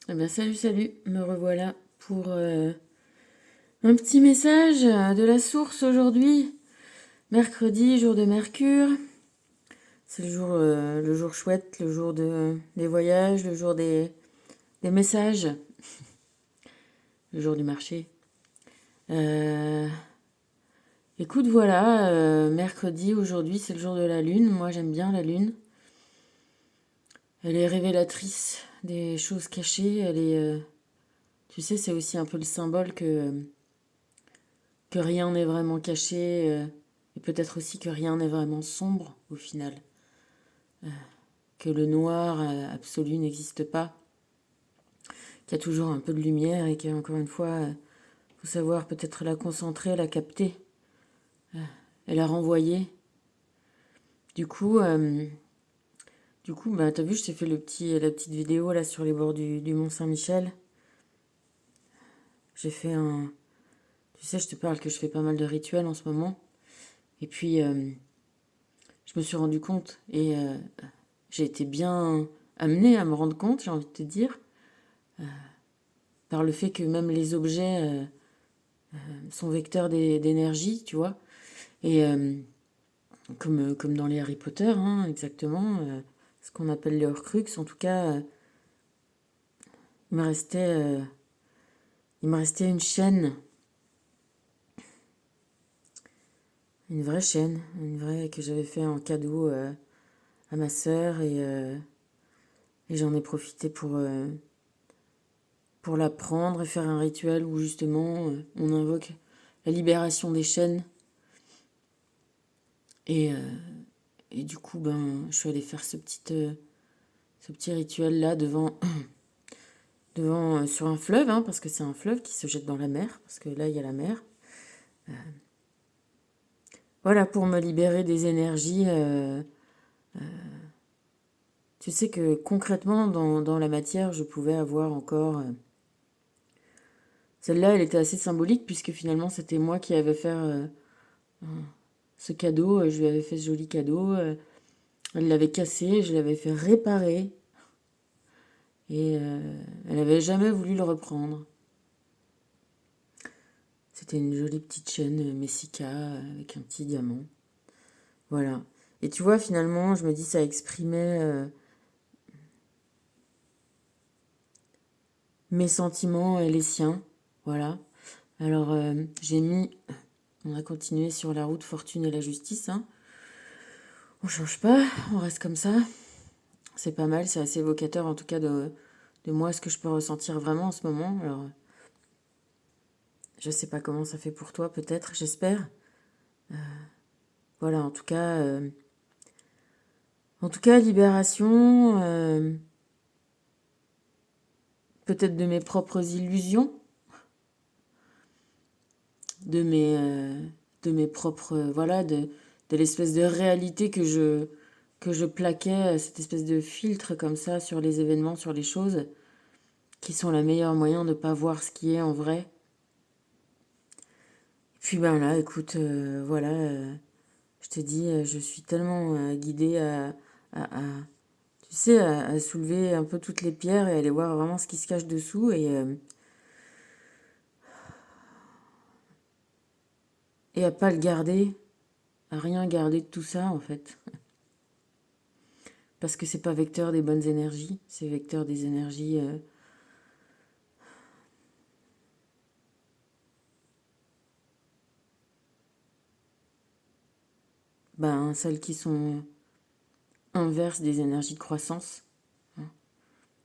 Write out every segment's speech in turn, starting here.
Eh bien, salut, me revoilà pour un petit message de la source aujourd'hui. Mercredi, jour de Mercure. C'est le jour chouette, le jour des voyages, le jour des messages, le jour du marché. Euh, Écoute, voilà, mercredi, aujourd'hui, c'est le jour de la Lune. Moi, j'aime bien la Lune. Elle est révélatrice des choses cachées. Tu sais, c'est aussi un peu le symbole que rien n'est vraiment caché, et peut-être aussi que rien n'est vraiment sombre au final, que le noir absolu n'existe pas, qu'il y a toujours un peu de lumière et qu'encore une fois, faut savoir peut-être la concentrer, la capter et la renvoyer. Du coup, euh, bah, t'as vu, je t'ai fait la petite vidéo là sur les bords du Mont Saint-Michel. J'ai fait un, Tu sais, je te parle que je fais pas mal de rituels en ce moment. Et puis, je me suis rendu compte et j'ai été bien amenée à me rendre compte, j'ai envie de te dire, par le fait que même les objets sont vecteurs d'énergie, tu vois. Et comme dans les Harry Potter, hein, exactement, ce qu'on appelle les Horcruxes. En tout cas, il me restait, euh, il me restait une chaîne, une vraie chaîne, une vraie que j'avais fait en cadeau à ma sœur et j'en ai profité pour la prendre et faire un rituel où justement on invoque la libération des chaînes. Et, euh, et du coup, ben, je suis allée faire ce petit rituel-là sur un fleuve, hein, parce que c'est un fleuve qui se jette dans la mer, parce que là, il y a la mer. Voilà, pour me libérer des énergies. Tu sais que concrètement, dans la matière, je pouvais avoir encore. Celle-là, elle était assez symbolique, puisque finalement, c'était moi qui avais fait ce cadeau. Je lui avais fait ce joli cadeau. Elle l'avait cassé, je l'avais fait réparer. Et elle n'avait jamais voulu le reprendre. C'était une jolie petite chaîne Messica avec un petit diamant. Voilà. Et tu vois, finalement, je me dis, ça exprimait mes sentiments et les siens. Voilà. Alors, on a continué sur la route fortune et la justice. Hein. On change pas, on reste comme ça. C'est pas mal, c'est assez évocateur en tout cas de moi, ce que je peux ressentir vraiment en ce moment. Alors, je sais pas comment ça fait pour toi, peut-être, j'espère. Voilà, en tout cas, libération, peut-être de mes propres illusions, de mes, euh, de mes propres, voilà, de l'espèce de réalité que je plaquais, cette espèce de filtre comme ça sur les événements, sur les choses, qui sont le meilleur moyen de ne pas voir ce qui est en vrai. Puis ben là, écoute, voilà, je te dis, je suis tellement guidée tu sais, à soulever un peu toutes les pierres et aller voir vraiment ce qui se cache dessous et à pas le garder, à rien garder de tout ça en fait. Parce que c'est pas vecteur des bonnes énergies, c'est vecteur des énergies, ben, celles qui sont inverses des énergies de croissance, hein.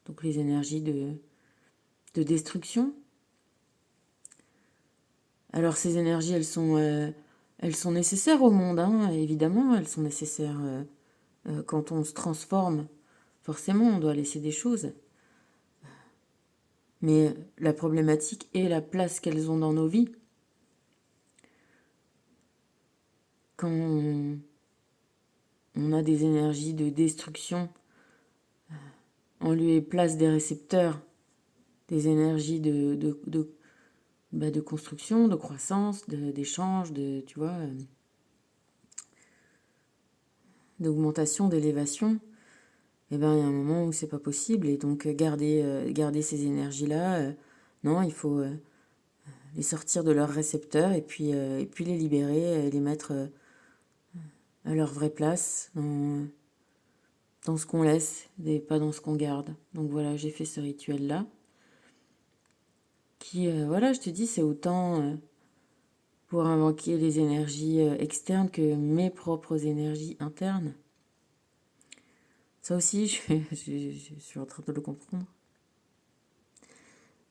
Donc les énergies de destruction. Alors ces énergies, elles sont nécessaires au monde, hein, évidemment, elles sont nécessaires quand on se transforme. Forcément, on doit laisser des choses. Mais la problématique est la place qu'elles ont dans nos vies. Quand on a des énergies de destruction, on lui place des récepteurs, des énergies de construction, de croissance, d'échange, tu vois, d'augmentation, d'élévation. eh ben, il y a un moment où c'est pas possible. Et donc, garder ces énergies-là, non, il faut les sortir de leurs récepteurs et puis les libérer et les mettre à leur vraie place, dans ce qu'on laisse et pas dans ce qu'on garde. Donc voilà, j'ai fait ce rituel-là, qui, voilà, je te dis, c'est autant pour invoquer les énergies externes que mes propres énergies internes. Ça aussi, je suis en train de le comprendre.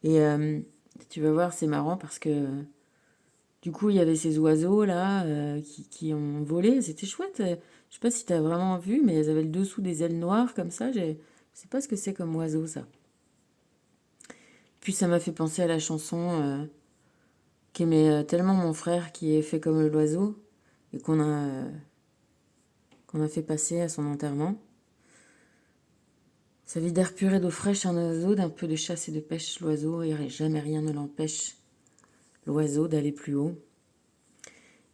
Et tu vas voir, c'est marrant parce que du coup, il y avait ces oiseaux là qui ont volé. C'était chouette. Je sais pas si tu as vraiment vu, mais elles avaient le dessous des ailes noires comme ça. Je sais pas ce que c'est comme oiseau ça. Puis ça m'a fait penser à la chanson qu'aimait tellement mon frère qui est fait comme l'oiseau et qu'on a fait passer à son enterrement. Sa vie d'air pur et d'eau fraîche, un oiseau, d'un peu de chasse et de pêche, l'oiseau, et jamais rien ne l'empêche, l'oiseau, d'aller plus haut.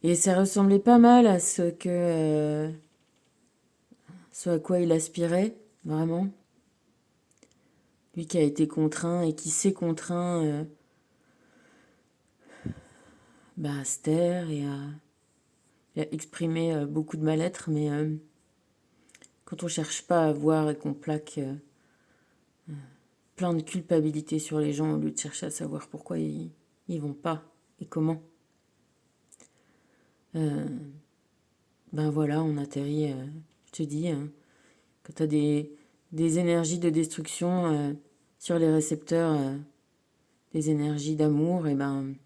Et ça ressemblait pas mal à ce à quoi il aspirait, vraiment. Lui qui a été contraint et qui s'est contraint à se taire et à exprimer beaucoup de mal-être, mais quand on cherche pas à voir et qu'on plaque plein de culpabilité sur les gens au lieu de chercher à savoir pourquoi ils vont pas et comment, ben voilà, on atterrit, je te dis, quand tu as des énergies de destruction sur les récepteurs des énergies d'amour, et ben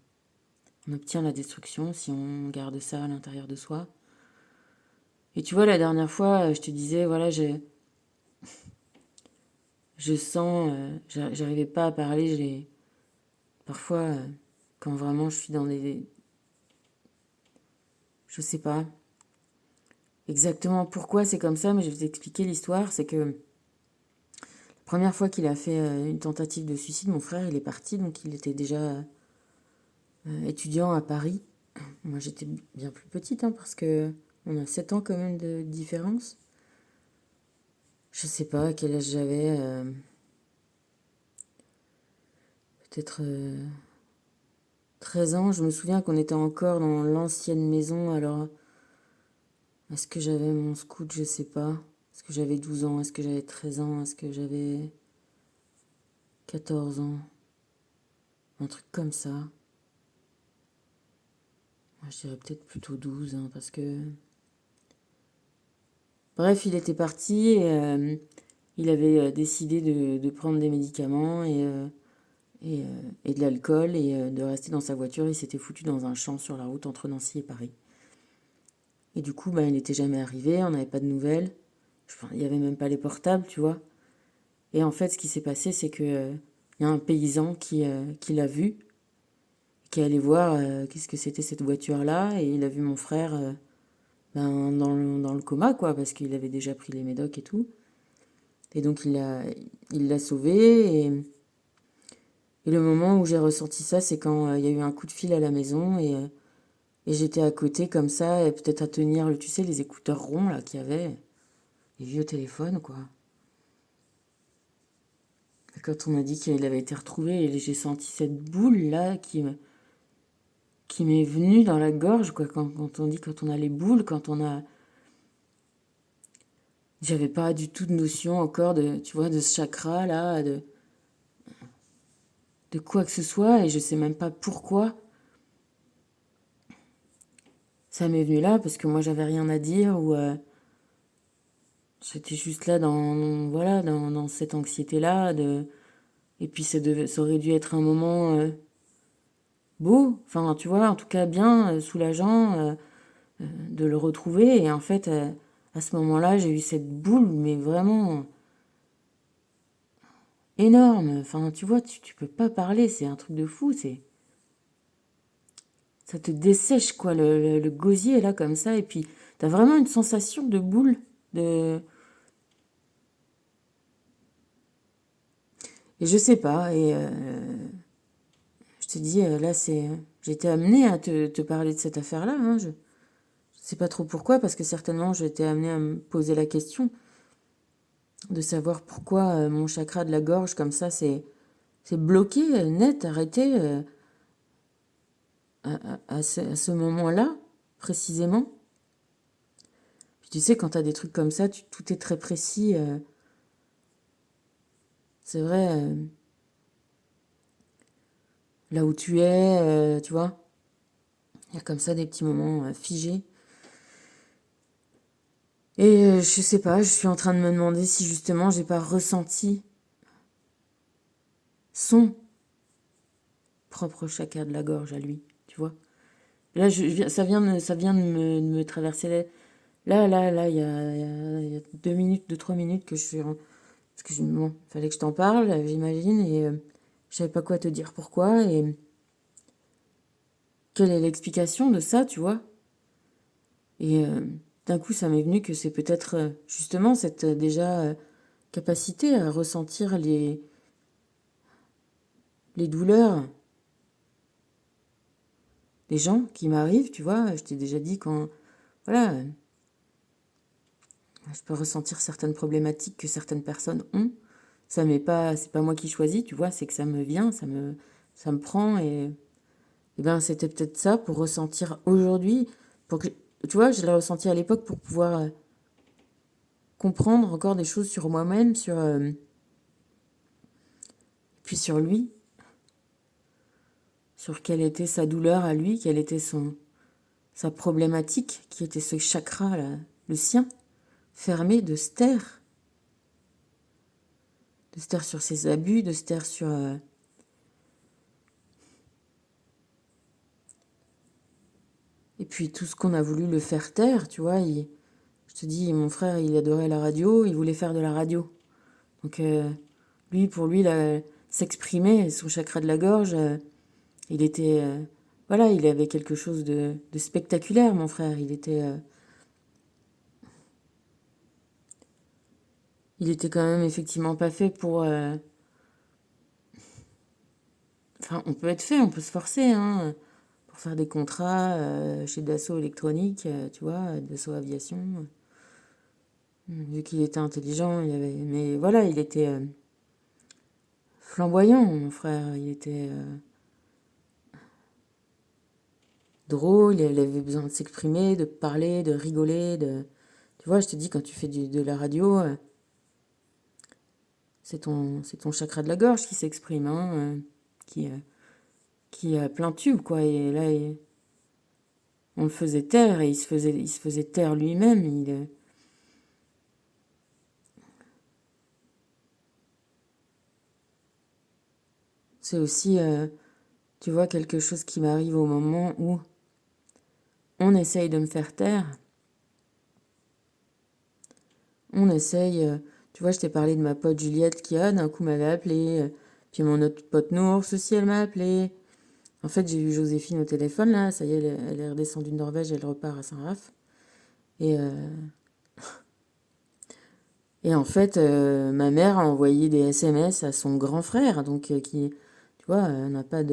on obtient la destruction si on garde ça à l'intérieur de soi. Et tu vois, la dernière fois, je te disais, voilà, je sens, j'arrivais pas à parler, parfois, quand vraiment je suis dans je sais pas exactement pourquoi c'est comme ça, mais je vais t'expliquer l'histoire. C'est que la première fois qu'il a fait une tentative de suicide, mon frère, il est parti, donc il était déjà étudiant à Paris. Moi, j'étais bien plus petite, hein, parce que on a 7 ans quand même de différence. Je sais pas à quel âge j'avais, peut-être 13 ans. Je me souviens qu'on était encore dans l'ancienne maison, alors est-ce que j'avais mon scout? Je sais pas. Est-ce que j'avais 12 ans? Est-ce que j'avais 13 ans? Est-ce que j'avais 14 ans? Un truc comme ça. Moi, je dirais peut-être plutôt 12, hein, parce que... Bref, il était parti et il avait décidé de prendre des médicaments et de l'alcool et de rester dans sa voiture. Il s'était foutu dans un champ sur la route entre Nancy et Paris. Et du coup, ben, il n'était jamais arrivé, on n'avait pas de nouvelles. Il n'y avait même pas les portables, tu vois. Et en fait, ce qui s'est passé, c'est que y a un paysan qui l'a vu, qui est allé voir qu'est-ce que c'était cette voiture-là, et il a vu mon frère dans le coma, quoi, parce qu'il avait déjà pris les médocs et tout. Et donc il l'a sauvé, et le moment où j'ai ressenti ça, c'est quand il y a eu un coup de fil à la maison, et j'étais à côté comme ça, et peut-être à tenir, tu sais, les écouteurs ronds là qu'il y avait, les vieux téléphones, quoi. Et quand on m'a dit qu'il avait été retrouvé, et j'ai senti cette boule là qui m'est venue dans la gorge, quoi, quand on dit quand on a les boules, quand on a... J'avais pas du tout de notion encore de, tu vois, de ce chakra là, de quoi que ce soit, et je sais même pas pourquoi ça m'est venu là, parce que moi j'avais rien à dire, ou j'étais juste là voilà, dans cette anxiété là, et puis ça aurait dû être un moment beau, enfin tu vois, en tout cas bien, soulageant, de le retrouver, et en fait, à ce moment-là, j'ai eu cette boule, mais vraiment énorme, enfin tu vois, tu peux pas parler, c'est un truc de fou, ça te dessèche, quoi, le gosier, là, comme ça. Et puis, t'as vraiment une sensation de boule. De... Et je sais pas. Et je te dis, là, j'ai été amenée à te parler de cette affaire-là. Hein. Je sais pas trop pourquoi, parce que certainement, j'ai été amenée à me poser la question. de savoir pourquoi mon chakra de la gorge, comme ça, c'est bloqué, net, arrêté à ce moment-là, précisément. Puis tu sais, quand tu as des trucs comme ça, tout est très précis. C'est vrai, là où tu es, tu vois, il y a comme ça des petits moments figés. Et je sais pas, je suis en train de me demander si justement j'ai pas ressenti son propre chakra de la gorge à lui, tu vois. Là, ça vient de me traverser. Là, il y a 2 minutes, 3 minutes que je suis. Parce que bon, fallait que je t'en parle, j'imagine, et je savais pas quoi te dire pourquoi, et quelle est l'explication de ça, tu vois. Et d'un coup, ça m'est venu que c'est peut-être justement cette déjà capacité à ressentir les douleurs des gens qui m'arrivent, tu vois. Je t'ai déjà dit quand, voilà, je peux ressentir certaines problématiques que certaines personnes ont. Ça m'est pas, c'est pas moi qui choisis, tu vois, c'est que ça me vient, ça me prend et ben c'était peut-être ça pour ressentir aujourd'hui, pour que, tu vois, je l'ai ressenti à l'époque pour pouvoir comprendre encore des choses sur moi-même, puis sur lui, sur quelle était sa douleur à lui, quelle était sa problématique, qui était ce chakra là, le sien, fermé, de se taire sur ses abus, de se taire sur et puis tout ce qu'on a voulu le faire taire, tu vois. Je te dis, mon frère, il adorait la radio, il voulait faire de la radio. Donc lui, pour lui, s'exprimer, son chakra de la gorge, il était, voilà, il avait quelque chose de spectaculaire, mon frère. Il était quand même effectivement pas fait pour. Enfin, on peut être fait, on peut se forcer, hein, pour faire des contrats chez Dassault Électronique, tu vois, Dassault Aviation. Vu qu'il était intelligent, mais voilà, il était flamboyant, mon frère. Il était drôle, il avait besoin de s'exprimer, de parler, de rigoler, Tu vois, je te dis, quand tu fais de la radio, c'est ton chakra de la gorge qui s'exprime, hein, qui, euh, qui a plein tube, quoi. Et là, on le faisait taire et il se faisait taire lui-même. C'est aussi, tu vois, quelque chose qui m'arrive au moment où on essaye de me faire taire. On essaye, tu vois, je t'ai parlé de ma pote Juliette qui d'un coup m'avait appelé, puis mon autre pote Nours aussi, elle m'a appelé. En fait, j'ai eu Joséphine au téléphone, là, ça y est, elle est redescendue de Norvège, elle repart à Saint-Raph. Et, et en fait, ma mère a envoyé des SMS à son grand frère, donc qui, tu vois, n'a pas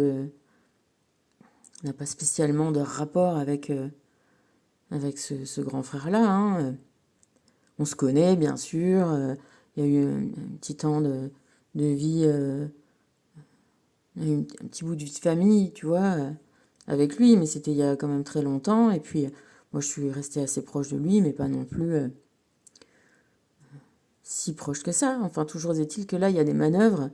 spécialement de rapport avec ce grand frère-là, hein. On se connaît, bien sûr. Il y a eu un petit temps de vie, un petit bout de vie de famille, tu vois, avec lui, mais c'était il y a quand même très longtemps. Et puis, moi, je suis restée assez proche de lui, mais pas non plus si proche que ça. Enfin, toujours est-il que là, il y a des manœuvres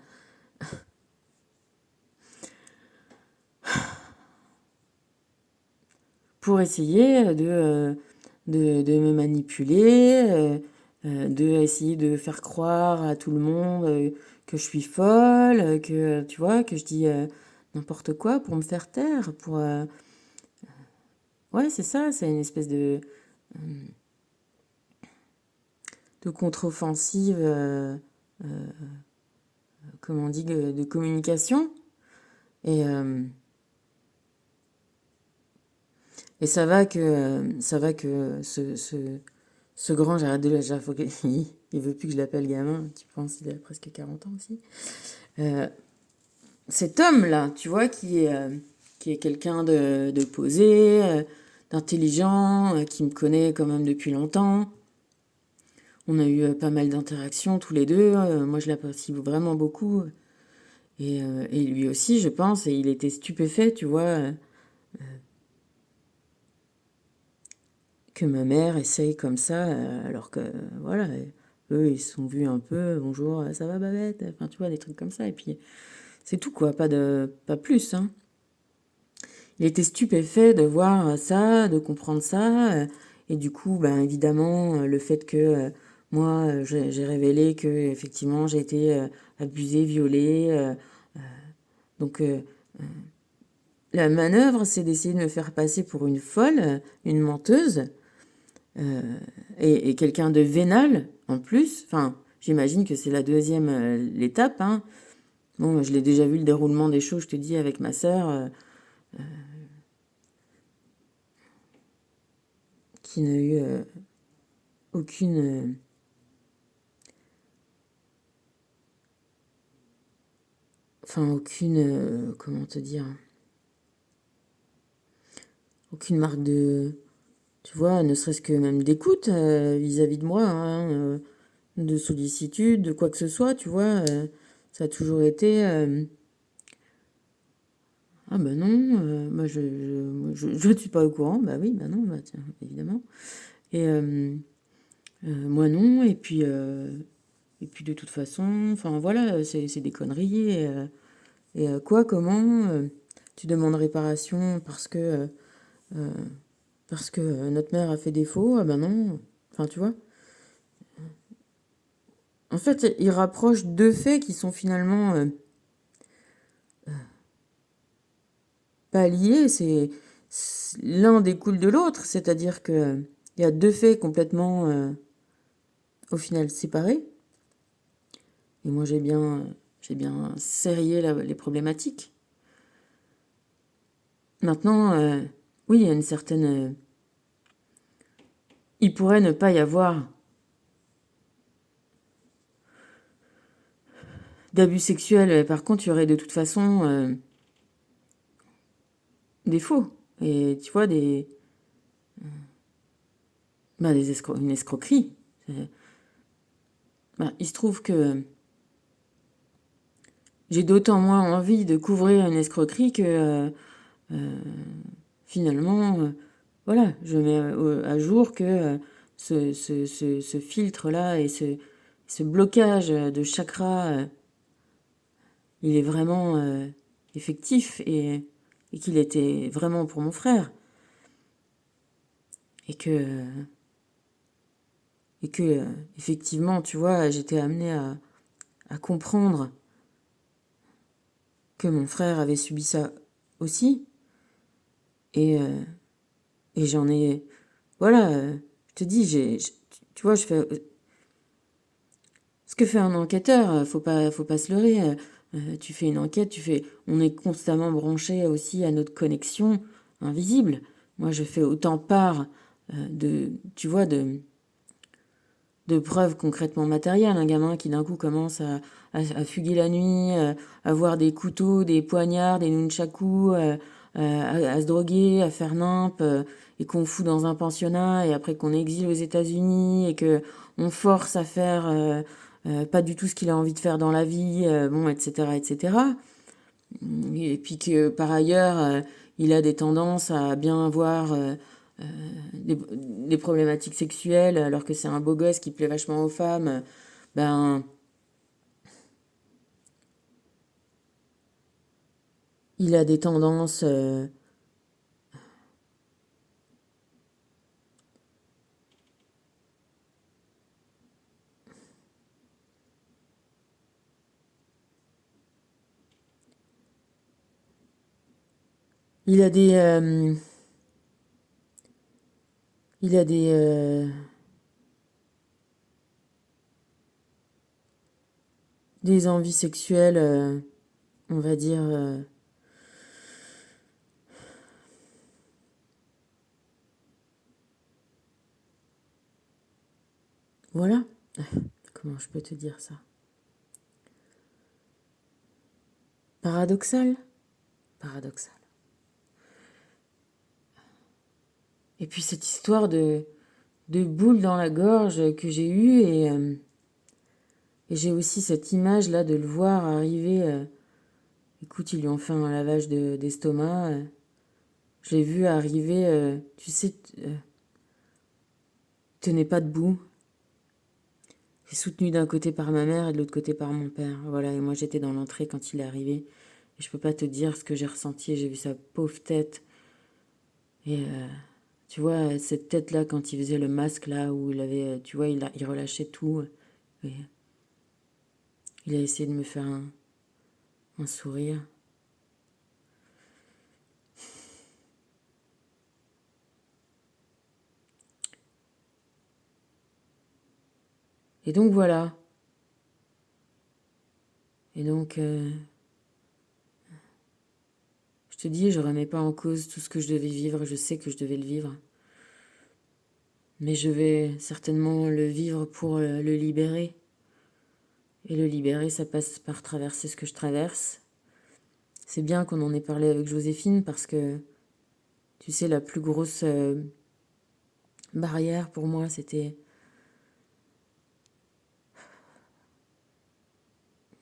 pour essayer de me manipuler, de essayer de faire croire à tout le monde que je suis folle, que tu vois, que je dis n'importe quoi pour me faire taire, pour ouais, c'est ça, c'est une espèce de contre-offensive, comment on dit, de communication. Et, euh, et ça va que ce grand, j'arrête de le, faut qu'il il veut plus que je l'appelle gamin, tu penses, il a presque 40 ans aussi. Euh, Cet homme-là, tu vois, qui est quelqu'un de posé, d'intelligent, qui me connaît quand même depuis longtemps. On a eu pas mal d'interactions tous les deux. Moi, je l'apprécie vraiment beaucoup. Et lui aussi, je pense. Et il était stupéfait, tu vois, que ma mère essaye comme ça, alors que, voilà, eux, ils se sont vus un peu, bonjour, ça va, Babette? Enfin, tu vois, des trucs comme ça. Et puis, c'est tout, quoi, pas plus, hein. Il était stupéfait de voir ça, de comprendre ça. Et du coup, ben, évidemment, le fait que moi, j'ai révélé que effectivement j'ai été abusée, violée. Donc, la manœuvre, c'est d'essayer de me faire passer pour une folle, une menteuse, et quelqu'un de vénal en plus. Enfin, j'imagine que c'est la deuxième l'étape, hein. Bon, je l'ai déjà vu le déroulement des choses, je te dis, avec ma sœur, qui n'a eu aucune. Enfin, aucune. Comment te dire? Aucune marque de. Tu vois, ne serait-ce que même d'écoute vis-à-vis de moi, hein, de sollicitude, de quoi que ce soit, tu vois. Ça a toujours été. Ah bah non, moi je ne suis pas au courant. Bah oui, bah non, bah tiens, évidemment. Et moi non, et puis de toute façon, enfin voilà, c'est des conneries. Quoi, comment tu demandes réparation parce que notre mère a fait défaut? Ah ben non. Enfin, tu vois. En fait, il rapproche deux faits qui sont finalement pas liés. L'un découle de l'autre, c'est-à-dire que il y a deux faits complètement au final séparés. Et moi, j'ai bien serré les problématiques. Maintenant, oui, il y a une certaine. Il pourrait ne pas y avoir d'abus sexuels. Par contre, il y aurait de toute façon des faux. Et tu vois, une escroquerie. Il se trouve que j'ai d'autant moins envie de couvrir une escroquerie que finalement, voilà, je mets à jour que ce filtre-là et ce blocage de chakra, il est vraiment effectif et qu'il était vraiment pour mon frère. Et que, effectivement, tu vois, j'étais amenée à comprendre que mon frère avait subi ça aussi. Et, et j'en ai. Voilà, je te dis, tu vois, je fais. Ce que fait un enquêteur, faut pas se leurrer. Tu fais une enquête, on est constamment branché aussi à notre connexion invisible. Moi, je fais autant part tu vois, de preuves concrètement matérielles. Un gamin qui d'un coup commence à fuguer la nuit, à voir des couteaux, des poignards, des nunchakus, à se droguer, à faire nimp, et qu'on fout dans un pensionnat, et après qu'on exile aux États-Unis, et que on force à faire pas du tout ce qu'il a envie de faire dans la vie, bon, etc., etc. Et puis que par ailleurs, il a des tendances à bien avoir des problématiques sexuelles, alors que c'est un beau gosse qui plaît vachement aux femmes, ben, il a des tendances. Il a des. Il a des envies sexuelles, on va dire. Voilà. Comment je peux te dire ça? Paradoxal? Paradoxal. Et puis cette histoire de boule dans la gorge que j'ai eue et j'ai aussi cette image là de le voir arriver. Écoute, ils lui ont fait un lavage d'estomac. Je l'ai vu arriver, tu sais, tenait pas debout. J'ai soutenu d'un côté par ma mère et de l'autre côté par mon père. Voilà, et moi j'étais dans l'entrée quand il est arrivé. Et je peux pas te dire ce que j'ai ressenti. J'ai vu sa pauvre tête. Et tu vois, cette tête-là, quand il faisait le masque, là, où il avait, tu vois, il relâchait tout. Et il a essayé de me faire un sourire. Et donc voilà. Et donc, je te dis, je remets pas en cause tout ce que je devais vivre. Je sais que je devais le vivre. Mais je vais certainement le vivre pour le libérer. Et le libérer, ça passe par traverser ce que je traverse. C'est bien qu'on en ait parlé avec Joséphine parce que, tu sais, la plus grosse barrière pour moi, c'était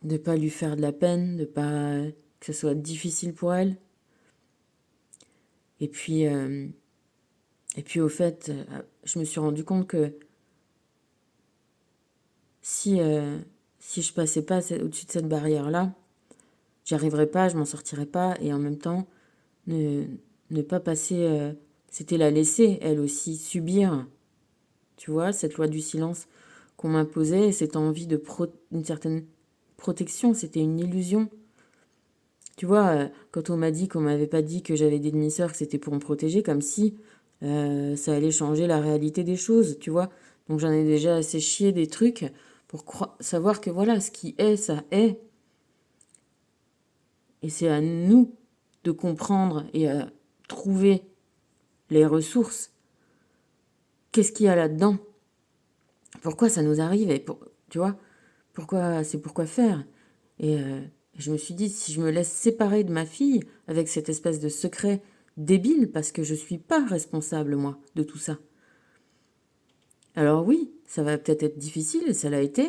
de pas lui faire de la peine, de pas que ce soit difficile pour elle. Et puis, au fait, je me suis rendu compte que si, si je passais pas au-dessus de cette barrière-là, j'y arriverais pas, je m'en sortirais pas. Et en même temps, ne, ne pas passer, c'était la laisser, elle aussi, subir, tu vois, cette loi du silence qu'on m'imposait, et cette envie de une certaine protection, c'était une illusion. Tu vois, quand on m'a dit qu'on m'avait pas dit que j'avais des demi-sœurs, que c'était pour me protéger, comme si ça allait changer la réalité des choses, tu vois. Donc j'en ai déjà assez chié des trucs pour savoir que voilà, ce qui est, ça est. Et c'est à nous de comprendre et à trouver les ressources. Qu'est-ce qu'il y a là-dedans? Pourquoi ça nous arrive? Et tu vois, pourquoi faire? Et je me suis dit, si je me laisse séparer de ma fille avec cette espèce de secret débile, parce que je suis pas responsable, moi, de tout ça. Alors oui, ça va peut-être être difficile, et ça l'a été.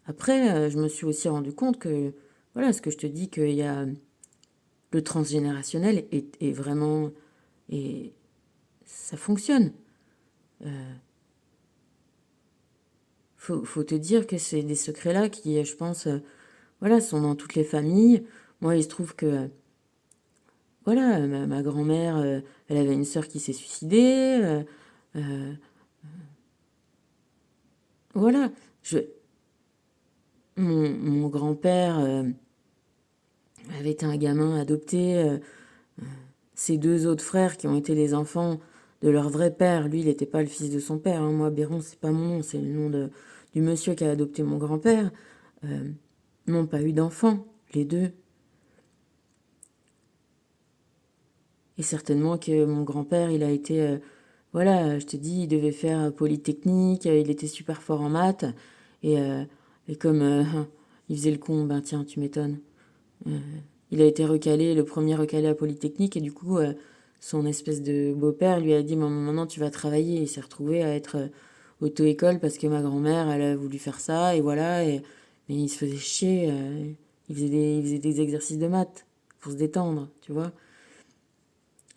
Après, je me suis aussi rendu compte que, voilà, ce que je te dis, qu'il y a le transgénérationnel est vraiment... Et ça fonctionne. Faut te dire que c'est des secrets-là qui, je pense, voilà, sont dans toutes les familles. Moi, il se trouve que, voilà, ma grand-mère, elle avait une sœur qui s'est suicidée. Voilà, je, mon grand-père avait été un gamin adopté. Ses deux autres frères qui ont été les enfants de leur vrai père, lui, il n'était pas le fils de son père. Hein. Moi, Béron, c'est pas mon nom, c'est le nom du monsieur qui a adopté mon grand-père. N'ont pas eu d'enfants, les deux. Et certainement que mon grand-père, il a été... voilà, je te dis, il devait faire Polytechnique, il était super fort en maths. Et, euh, et comme il faisait le con, ben tiens, tu m'étonnes. Il a été recalé, le premier recalé à Polytechnique, et du coup, son espèce de beau-père lui a dit, maman, maintenant tu vas travailler. Il s'est retrouvé à être auto-école parce que ma grand-mère, elle a voulu faire ça, et voilà. Mais il se faisait chier. Il faisait des exercices de maths pour se détendre, tu vois.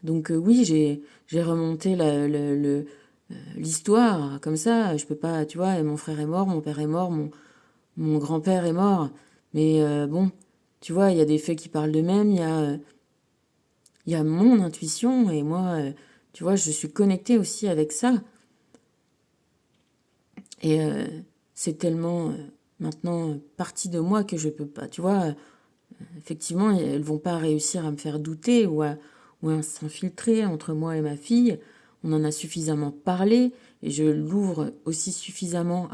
Donc oui, j'ai remonté l'histoire comme ça. Je peux pas, tu vois, mon frère est mort, mon père est mort, mon grand-père est mort. Mais bon, tu vois, il y a des faits qui parlent d'eux-mêmes, il y a mon intuition et moi, tu vois, je suis connectée aussi avec ça. Et c'est tellement maintenant partie de moi que je peux pas, tu vois. Effectivement, elles vont pas réussir à me faire douter ou à s'infiltrer entre moi et ma fille. On en a suffisamment parlé et je l'ouvre aussi suffisamment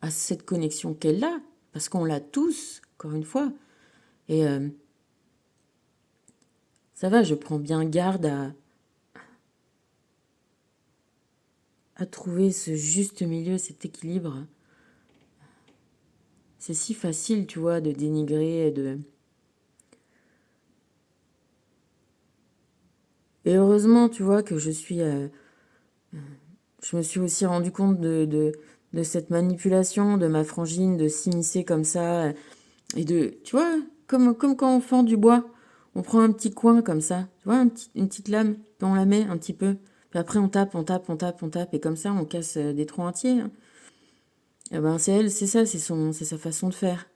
à cette connexion qu'elle a, parce qu'on l'a tous, encore une fois. Et ça va, je prends bien garde à trouver ce juste milieu, cet équilibre. C'est si facile, tu vois, de dénigrer Et heureusement, tu vois, que je suis Je me suis aussi rendu compte de cette manipulation de ma frangine, de s'immiscer comme ça, et de, tu vois, comme quand on fend du bois, on prend un petit coin comme ça, tu vois, une petite lame, puis on la met un petit peu, puis après on tape, on tape, on tape, on tape, et comme ça on casse des troncs entiers, hein. Et ben c'est elle, c'est ça, c'est sa façon de faire.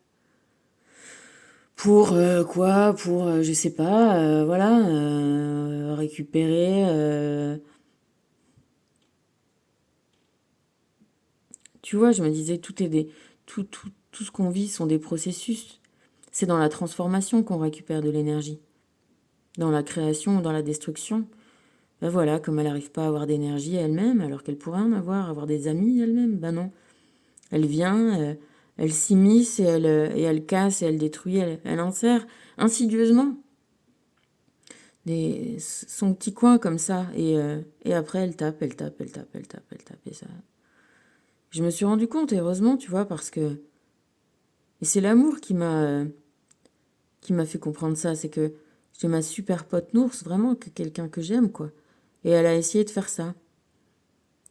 Pour quoi? Pour, je sais pas, voilà, récupérer. Tu vois, je me disais, tout ce qu'on vit sont des processus. C'est dans la transformation qu'on récupère de l'énergie. Dans la création, dans la destruction. Ben voilà, comme elle n'arrive pas à avoir d'énergie elle-même, alors qu'elle pourrait en avoir des amis elle-même. Ben non. Elle vient, elle s'immisce et elle casse et elle détruit, elle insère insidieusement son petit coin comme ça. Et après, elle tape, elle tape, elle tape, elle tape, elle tape. Et ça. Je me suis rendu compte, heureusement, tu vois, parce que. Et c'est l'amour qui m'a fait comprendre ça. C'est que j'ai ma super pote Nours, vraiment, que quelqu'un que j'aime, quoi. Et elle a essayé de faire ça.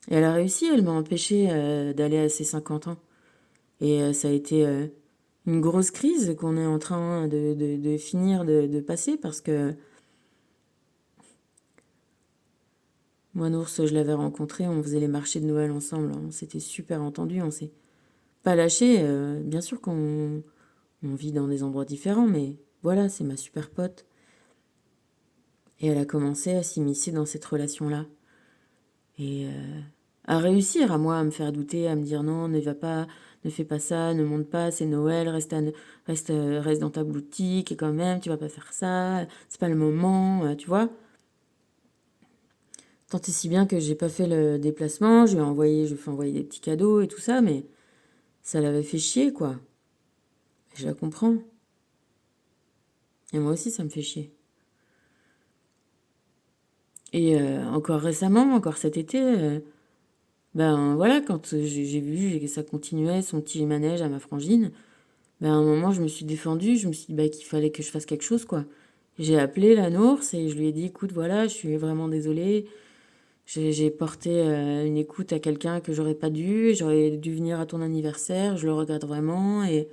Et elle a réussi, elle m'a empêché d'aller à ses 50 ans. Et ça a été une grosse crise qu'on est en train de finir de passer parce que moi, Nours, je l'avais rencontré, on faisait les marchés de Noël ensemble, on s'était super entendus, on s'est pas lâché. Bien sûr on vit dans des endroits différents, mais voilà, c'est ma super pote. Et elle a commencé à s'immiscer dans cette relation-là. Et à réussir à moi, à me faire douter, à me dire non, ne va pas, ne fais pas ça, ne monte pas, c'est Noël, reste dans ta boutique et quand même, tu vas pas faire ça, c'est pas le moment, tu vois. Tant et si bien que j'ai pas fait le déplacement, je lui ai fait envoyer des petits cadeaux et tout ça, mais ça l'avait fait chier, quoi. Je la comprends. Et moi aussi, ça me fait chier. Et encore récemment, encore cet été, ben voilà, quand j'ai vu que ça continuait, son petit manège à ma frangine, ben à un moment, je me suis défendue, je me suis dit bah, qu'il fallait que je fasse quelque chose, quoi. J'ai appelé la Nours et je lui ai dit, écoute, voilà, je suis vraiment désolée. J'ai porté une écoute à quelqu'un que j'aurais dû venir à ton anniversaire, je le regrette vraiment. Et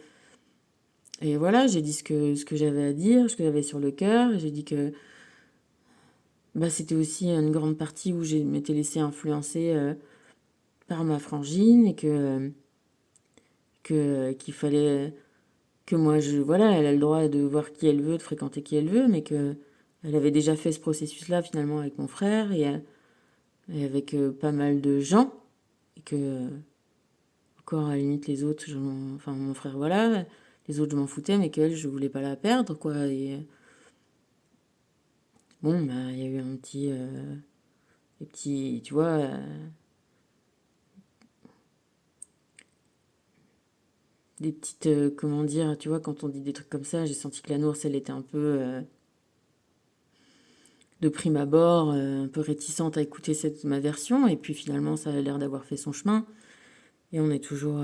voilà, j'ai dit ce que j'avais à dire, ce que j'avais sur le cœur. J'ai dit que bah, c'était aussi une grande partie où je m'étais laissée influencer par ma frangine et qu'il fallait que moi, voilà, elle a le droit de voir qui elle veut, de fréquenter qui elle veut, mais que elle avait déjà fait ce processus-là finalement avec mon frère et avec pas mal de gens. Et que encore, à la limite, les autres, enfin, mon frère, voilà, les autres, je m'en foutais, mais qu'elle, je voulais pas la perdre, quoi. Et bon, bah, il y a eu des petits, tu vois, des petites, comment dire, tu vois, quand on dit des trucs comme ça, j'ai senti que la Nours, elle était un peu, de prime abord, un peu réticente à écouter ma version, et puis finalement, ça a l'air d'avoir fait son chemin, et on est toujours,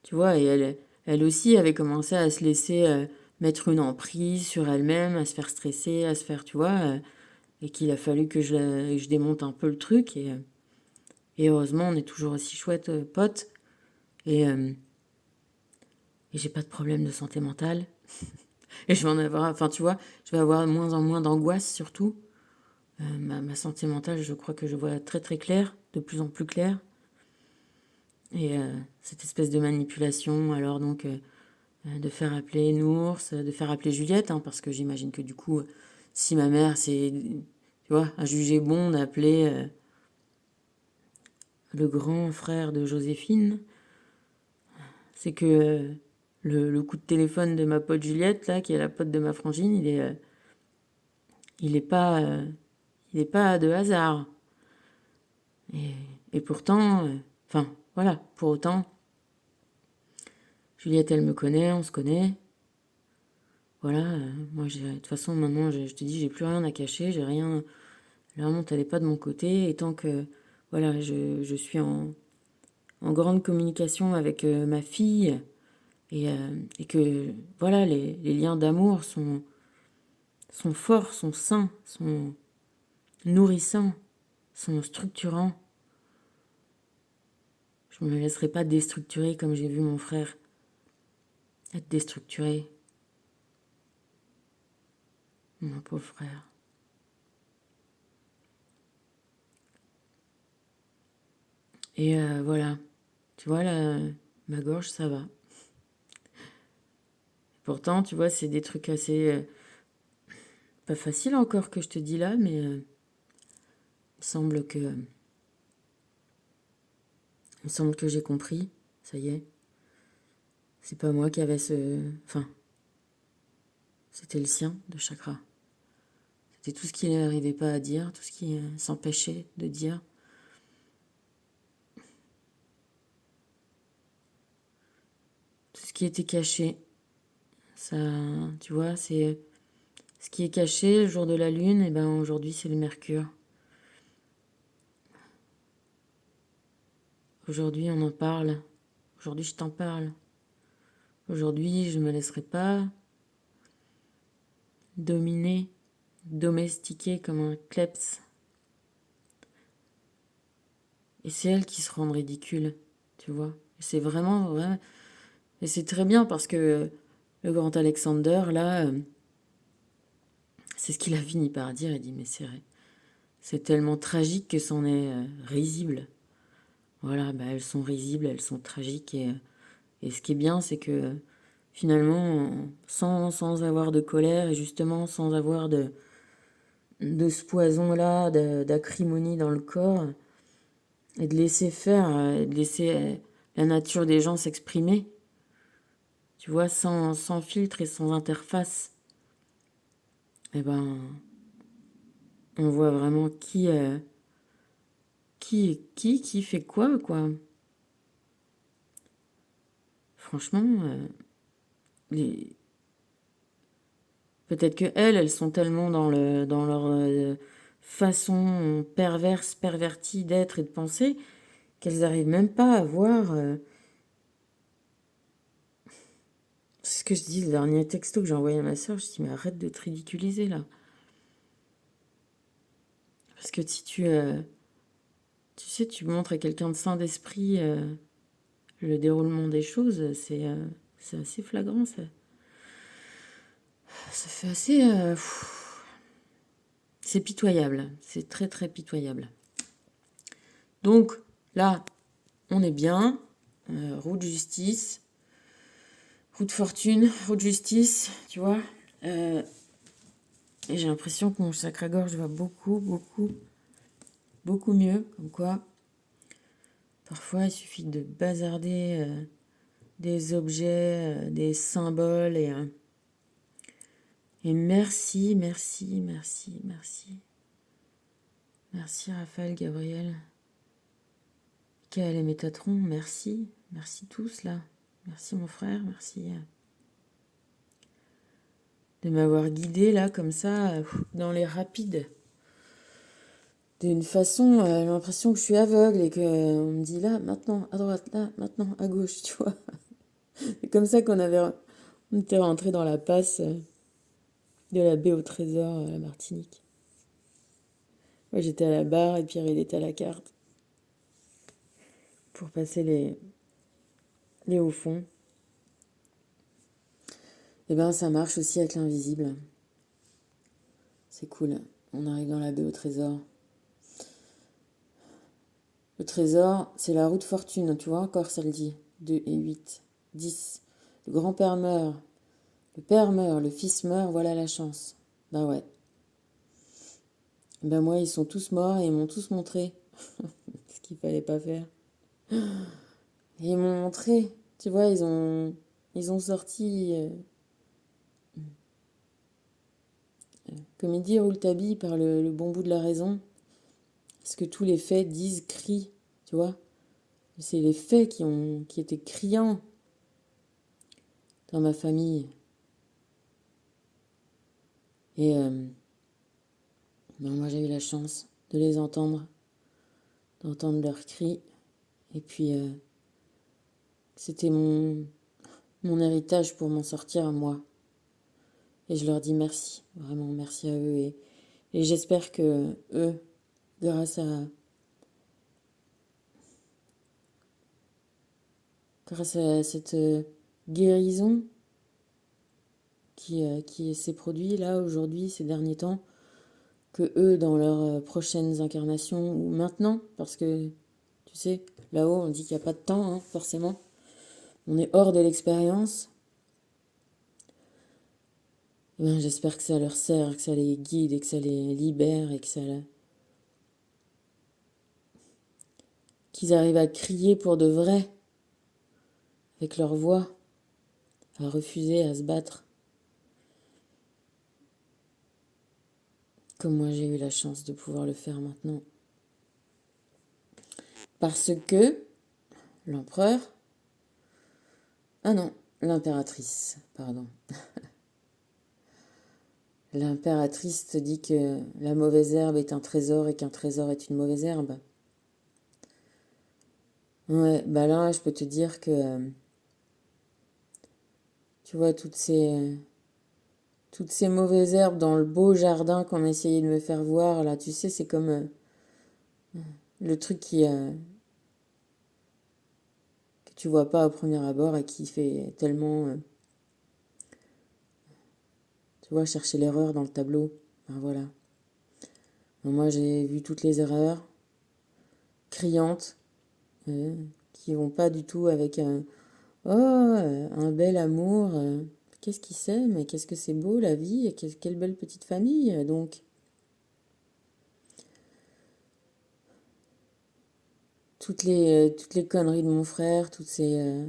tu vois, et elle aussi avait commencé à se laisser mettre une emprise sur elle-même, à se faire stresser, à se faire, tu vois, et qu'il a fallu que je démonte un peu le truc. Et heureusement, on est toujours aussi chouettes potes. Et j'ai pas de problème de santé mentale. Et je vais en avoir, enfin, tu vois, je vais avoir de moins en moins d'angoisse surtout. Ma santé mentale, je crois que je vois très très clair, de plus en plus clair. Et cette espèce de manipulation, alors donc, de faire appeler Nours, de faire appeler Juliette, hein, parce que j'imagine que du coup, si ma mère, tu vois, a jugé bon d'appeler le grand frère de Joséphine, c'est que le coup de téléphone de ma pote Juliette, là, qui est la pote de ma frangine, il est pas, il est pas de hasard. Et, et pourtant, enfin, voilà, pour autant, Juliette, elle me connaît, on se connaît. Voilà, moi, de toute façon, maintenant, je te dis, j'ai plus rien à cacher, j'ai rien. La honte, elle est pas de mon côté. Et tant que, voilà, je suis en grande communication avec ma fille et que, voilà, les liens d'amour sont forts, sont sains, sont nourrissants. sont structurants. Je ne me laisserai pas déstructurer comme j'ai vu mon frère être déstructuré. Mon pauvre frère. Et voilà. Tu vois, là, ma gorge, ça va. Pourtant, tu vois, c'est des trucs assez... pas faciles encore que je te dis là, mais il semble que... Il semble que j'ai compris. Ça y est. C'est pas moi qui avais ce... Enfin, c'était le sien, de chakra. C'était tout ce qu'il n'arrivait pas à dire, tout ce qui s'empêchait de dire. Tout ce qui était caché. Ça, tu vois, c'est... Ce qui est caché le jour de la lune, et ben aujourd'hui c'est le mercure. Aujourd'hui on en parle. Aujourd'hui je t'en parle. Aujourd'hui je me laisserai pas dominer, domestiquer comme un kleps. Et c'est elles qui se rendent ridicules, tu vois. Et c'est vraiment, vraiment... Et c'est très bien parce que le grand Alexander, là, c'est ce qu'il a fini par dire. Il dit, mais c'est tellement tragique que c'en est risible. Voilà, bah, elles sont risibles, elles sont tragiques. Et ce qui est bien, c'est que finalement, sans avoir de colère et justement sans avoir de ce poison-là, d'acrimonie dans le corps, et de laisser faire, de laisser la nature des gens s'exprimer, tu vois, sans filtre et sans interface, eh ben, on voit vraiment qui fait quoi, quoi. Franchement, les... peut-être que elles sont tellement dans leur façon perverse, pervertie d'être et de penser, qu'elles n'arrivent même pas à voir... c'est ce que je dis, le dernier texto que j'ai envoyé à ma soeur, je dis, mais arrête de te ridiculiser, là. Parce que si tu sais, tu montres à quelqu'un de sain d'esprit le déroulement des choses, c'est assez flagrant, ça fait assez... c'est pitoyable, c'est très très pitoyable. Donc là, on est bien, roue de justice, roue de fortune, roue de justice, tu vois. Et j'ai l'impression que mon sacré-gorge va beaucoup, beaucoup, beaucoup mieux, comme quoi... Parfois, il suffit de bazarder des objets, des symboles et merci, merci, merci, merci. Merci Raphaël, Gabriel, Michael et Métatron, merci. Merci tous là. Merci mon frère, merci de m'avoir guidé là comme ça dans les rapides. D'une façon, j'ai l'impression que je suis aveugle et qu'on me dit là, maintenant, à droite, là, maintenant, à gauche, tu vois. C'est comme ça on était rentré dans la passe de la baie au trésor à la Martinique. Moi, j'étais à la barre et Pierre, il était à la carte pour passer les hauts fonds. Et ben, ça marche aussi avec l'invisible. C'est cool. On arrive dans la baie au trésor. Le trésor, c'est la roue de fortune. Tu vois encore, ça le dit. 2 et 8. 10. Le grand-père meurt. Le père meurt. Le fils meurt. Voilà la chance. Ben ouais. Ben moi, ils sont tous morts et ils m'ont tous montré ce qu'il fallait pas faire. Et ils m'ont montré. Tu vois, ils ont sorti... comme il dit Rouletabille par le bon bout de la raison, parce que tous les faits disent, crient, tu vois. C'est les faits qui étaient criants dans ma famille. Et ben moi j'ai eu la chance de les entendre, d'entendre leurs cris. Et puis c'était mon héritage pour m'en sortir à moi. Et je leur dis merci, vraiment merci à eux. Et j'espère que eux, grâce à cette guérison qui s'est produite là aujourd'hui, ces derniers temps, que eux, dans leurs prochaines incarnations, ou maintenant, parce que, tu sais, là-haut, on dit qu'il n'y a pas de temps, hein, forcément. On est hors de l'expérience. Eh ben, j'espère que ça leur sert, que ça les guide, et que ça les libère, et que qu'ils arrivent à crier pour de vrai, avec leur voix, à refuser, à se battre. Comme moi, j'ai eu la chance de pouvoir le faire maintenant. Parce que l'empereur... Ah non, l'impératrice, pardon. L'impératrice te dit que la mauvaise herbe est un trésor et qu'un trésor est une mauvaise herbe. Ouais, bah là, je peux te dire que, tu vois, toutes ces mauvaises herbes dans le beau jardin qu'on essayait de me faire voir, là, tu sais, c'est comme le truc que tu vois pas au premier abord et qui fait tellement, tu vois, chercher l'erreur dans le tableau. Ben voilà. Moi, j'ai vu toutes les erreurs criantes qui vont pas du tout avec un bel amour. Qu'est-ce qu'il sait, mais qu'est-ce que c'est beau la vie et quelle belle petite famille. Donc, toutes les conneries de mon frère, toutes ces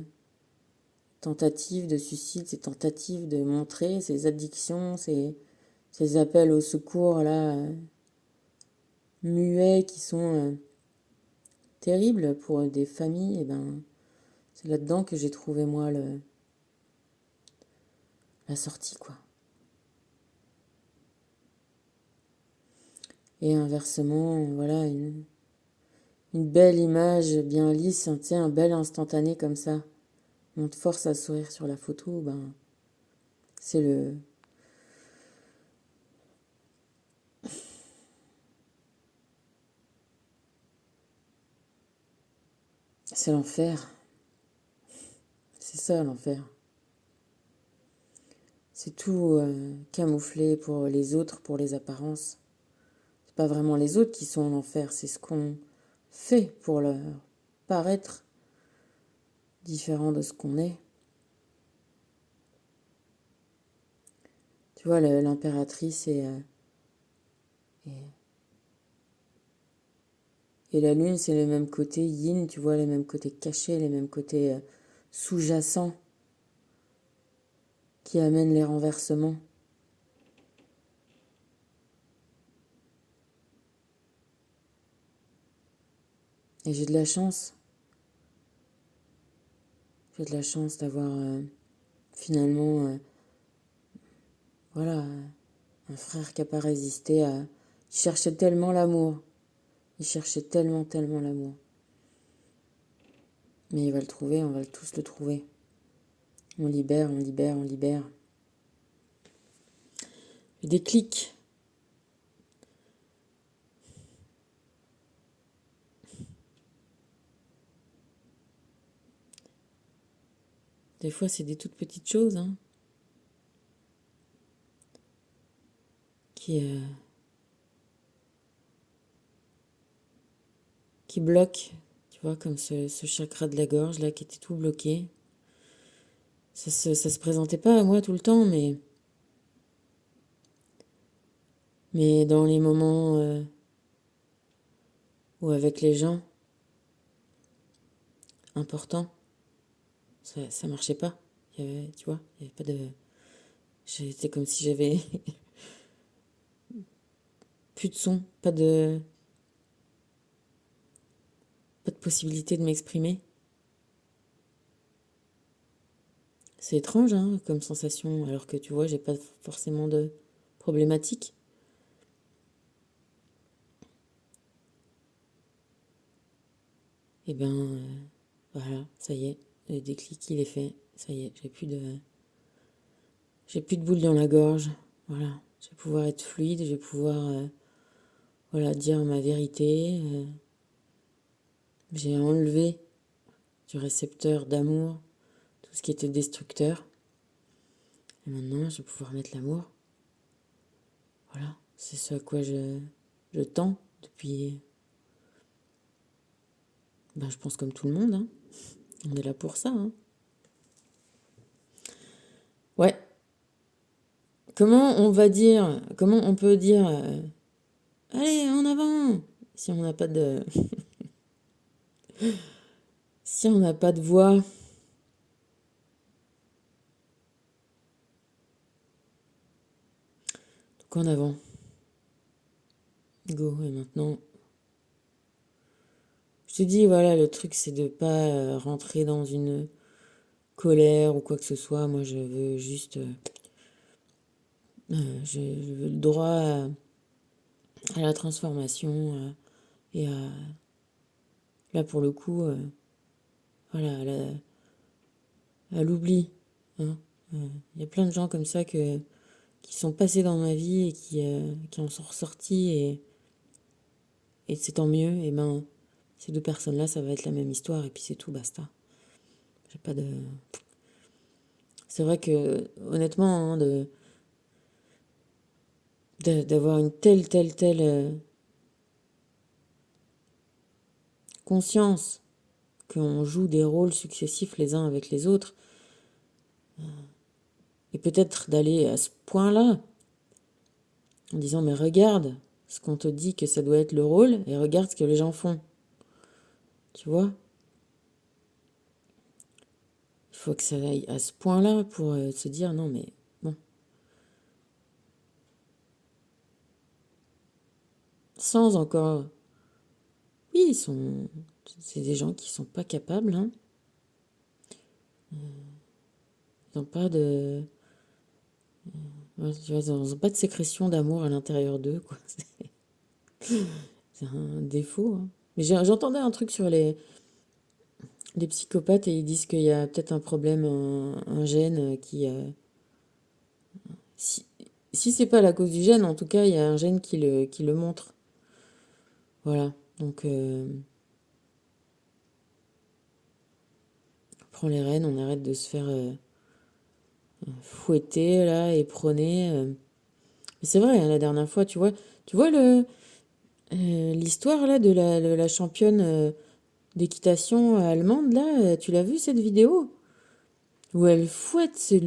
tentatives de suicide, ces tentatives de montrer, ces addictions, ces appels au secours là, muets qui sont terribles pour des familles, et ben c'est là-dedans que j'ai trouvé moi la sortie quoi. Et inversement, voilà, une belle image bien lisse, tu sais, un bel instantané comme ça, on te force à sourire sur la photo, ben c'est c'est l'enfer. C'est ça l'enfer. C'est tout camouflé pour les autres, pour les apparences. C'est pas vraiment les autres qui sont en enfer, c'est ce qu'on fait pour leur paraître différent de ce qu'on est. Tu vois, l'impératrice et, et la lune, c'est les mêmes côtés yin, tu vois, les mêmes côtés cachés, les mêmes côtés sous-jacents qui amènent les renversements. Et j'ai de la chance. J'ai de la chance d'avoir finalement, voilà, un frère qui n'a pas résisté à... Il cherchait tellement l'amour. Il cherchait tellement, tellement l'amour. Mais il va le trouver, on va tous le trouver. On libère, on libère, on libère. Le déclic. Des fois, c'est des toutes petites choses hein, qui bloquent. Tu vois, comme ce chakra de la gorge là qui était tout bloqué. Ça se présentait pas à moi tout le temps, mais dans les moments où avec les gens importants, ça marchait pas. Il y avait, tu vois, il y avait pas de... C'était comme si j'avais plus de son, pas de possibilité de m'exprimer. C'est étrange, hein, comme sensation, alors que tu vois, j'ai pas forcément de problématique. Et ben, voilà, ça y est, le déclic, il est fait. Ça y est, j'ai plus de boule dans la gorge. Voilà, je vais pouvoir être fluide, je vais pouvoir voilà, dire ma vérité. J'ai enlevé du récepteur d'amour tout ce qui était destructeur. Et maintenant, je vais pouvoir mettre l'amour. Voilà, c'est ce à quoi je tends depuis, ben, je pense comme tout le monde, hein. On est là pour ça, hein. Ouais. Comment on peut dire, allez, en avant, si on n'a pas de, si on n'a pas de voix. Donc en avant. Go, et maintenant. Je te dis, voilà, le truc, c'est de pas rentrer dans une colère ou quoi que ce soit. Moi, je veux juste. Je veux le droit à la transformation et à. Là, pour le coup, voilà, à l'oubli. Hein. Il y a plein de gens comme ça qui sont passés dans ma vie et qui en sont ressortis et c'est tant mieux. Et ben, ces deux personnes-là, ça va être la même histoire et puis c'est tout, basta. J'ai pas de. C'est vrai que, honnêtement, hein, d'avoir une telle conscience qu'on joue des rôles successifs les uns avec les autres, et peut-être d'aller à ce point-là, en disant mais regarde ce qu'on te dit que ça doit être le rôle, et regarde ce que les gens font. Tu vois? Il faut que ça aille à ce point-là pour se dire non mais bon. Sans encore. Oui, c'est des gens qui sont pas capables, hein. Ils n'ont pas de. Ouais, tu vois, ils n'ont pas de sécrétion d'amour à l'intérieur d'eux, quoi. C'est un défaut, hein. Mais j'entendais un truc sur les psychopathes et ils disent qu'il y a peut-être un problème, un gène qui. Si, si c'est pas la cause du gène, en tout cas, il y a un gène qui le montre. Voilà. Donc, on prend les rênes, on arrête de se faire fouetter, là, et prôner. Mais c'est vrai, hein, la dernière fois, tu vois l'histoire, là, de la championne d'équitation allemande, là, tu l'as vu, cette vidéo? Où elle fouette, c'est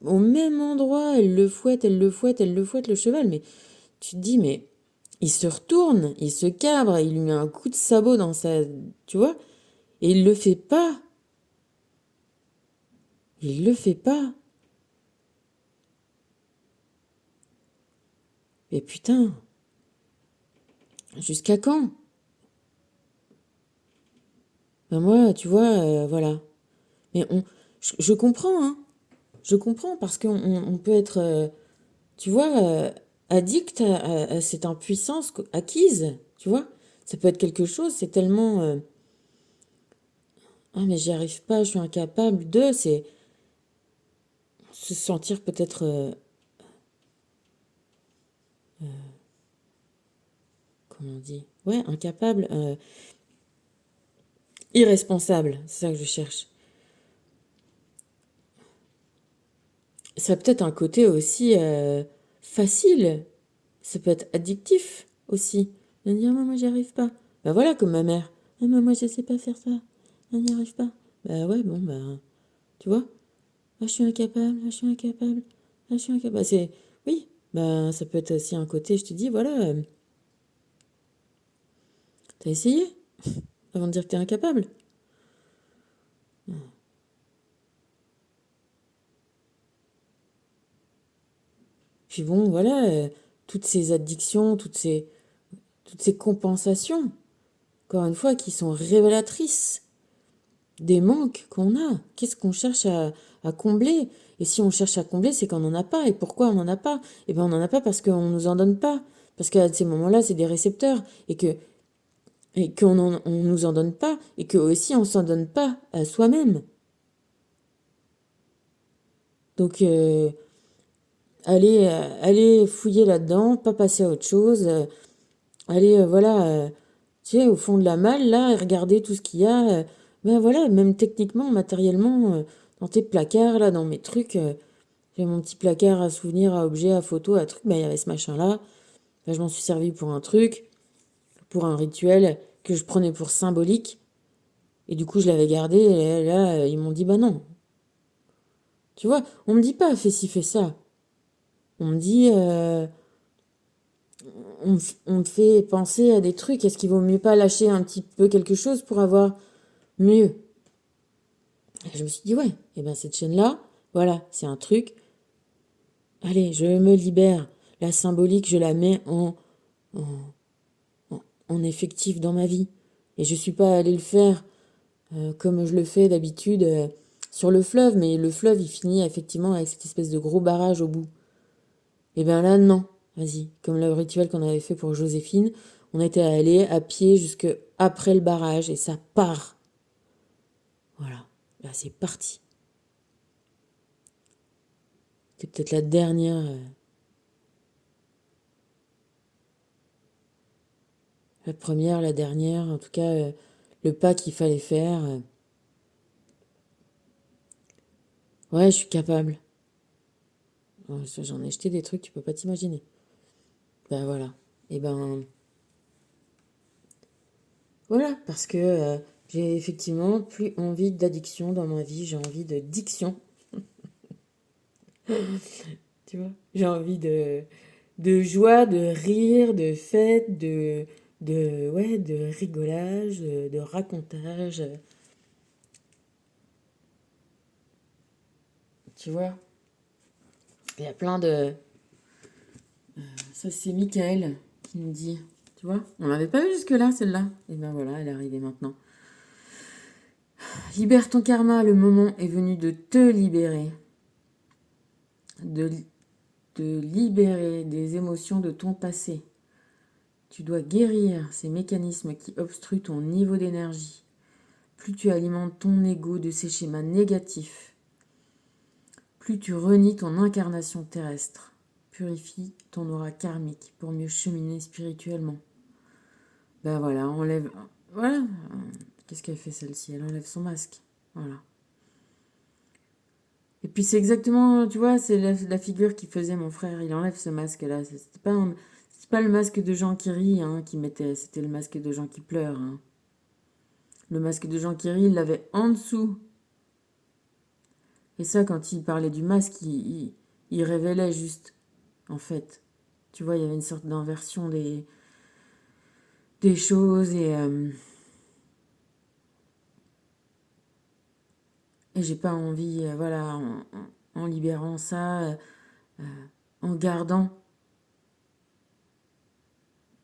au même endroit, elle le fouette, elle le fouette, elle le fouette, le cheval. Mais tu te dis, mais il se retourne, il se cabre, il lui met un coup de sabot dans sa. Tu vois? Et il le fait pas. Il le fait pas. Mais putain, jusqu'à quand? Ben moi, tu vois, voilà. Mais je comprends, hein. Je comprends parce qu'on peut être, tu vois, addict à cette impuissance acquise, tu vois. Ça peut être quelque chose, c'est tellement. Ah, mais j'y arrive pas, je suis incapable de. C'est se sentir peut-être. Comment on dit? Ouais, incapable. Irresponsable, c'est ça que je cherche. Ça a peut-être un côté aussi facile. Ça peut être addictif aussi. De dire, moi, j'y arrive pas. Ben voilà, comme ma mère. Ah, moi, je sais pas faire ça. Je n'y arrive pas. Bah ouais, bon, bah. Tu vois? Ah, je suis incapable, ah, je suis incapable, ah, je suis incapable. C'est. Oui, bah ça peut être aussi un côté, je te dis, voilà. T'as essayé avant de dire que t'es incapable. Puis bon, voilà, toutes ces addictions, toutes ces compensations, encore une fois, qui sont révélatrices des manques qu'on a. Qu'est-ce qu'on cherche à combler? Et si on cherche à combler, c'est qu'on n'en a pas. Et pourquoi on n'en a pas? Eh bien, on n'en a pas parce qu'on ne nous en donne pas. Parce qu'à ces moments-là, c'est des récepteurs. Et qu'on on nous en donne pas. Et que aussi, on s'en donne pas à soi-même. Donc, aller fouiller là-dedans, pas passer à autre chose. aller, voilà, tu sais, au fond de la malle, là, et regarder tout ce qu'il y a. Ben voilà, même techniquement, matériellement, dans tes placards, là, dans mes trucs, j'ai mon petit placard à souvenirs, à objets, à photos, à trucs, ben il y avait ce machin-là. Ben, je m'en suis servi pour un truc, pour un rituel que je prenais pour symbolique. Et du coup, je l'avais gardé, et là, ils m'ont dit, bah non. Tu vois, on me dit pas, fais ci, fais ça. On me dit, on me fait penser à des trucs. Est-ce qu'il vaut mieux pas lâcher un petit peu quelque chose pour avoir mieux? Et je me suis dit, ouais, et ben cette chaîne-là, voilà, c'est un truc. Allez, je me libère. La symbolique, je la mets en effectif dans ma vie. Et je suis pas allée le faire comme je le fais d'habitude sur le fleuve, mais le fleuve, il finit effectivement avec cette espèce de gros barrage au bout. Et bien là, non. Vas-y. Comme le rituel qu'on avait fait pour Joséphine, on était allé à pied jusque après le barrage et ça part. Voilà. Là, c'est parti. C'est peut-être la dernière. La première, la dernière. En tout cas, le pas qu'il fallait faire. Ouais, je suis capable. Oh, j'en ai jeté des trucs, tu peux pas t'imaginer. Ben voilà. Et ben. Voilà, parce que j'ai effectivement plus envie d'addiction dans ma vie, j'ai envie de diction, tu vois. J'ai envie de joie, de rire, de fête, ouais, de rigolage, de racontage, tu vois. Il y a plein de... Ça, c'est Michael qui me dit, tu vois. On l'avait pas vu jusque-là, celle-là. Et ben voilà, elle est arrivée maintenant. Libère ton karma, le moment est venu de te libérer. De, de libérer des émotions de ton passé. Tu dois guérir ces mécanismes qui obstruent ton niveau d'énergie. Plus tu alimentes ton ego de ces schémas négatifs, plus tu renies ton incarnation terrestre. Purifie ton aura karmique pour mieux cheminer spirituellement. Ben voilà, enlève... Voilà. Qu'est-ce qu'elle fait celle-ci? Elle enlève son masque. Voilà. Et puis c'est exactement, tu vois, c'est la figure qui faisait mon frère. Il enlève ce masque-là. C'est pas le masque de gens qui rient hein, qui mettait, c'était le masque de gens qui pleurent. Hein. Le masque de Jean Kéry, il l'avait en dessous. Et ça, quand il parlait du masque, il révélait juste, en fait. Tu vois, il y avait une sorte d'inversion des choses et j'ai pas envie, voilà, en libérant ça, en gardant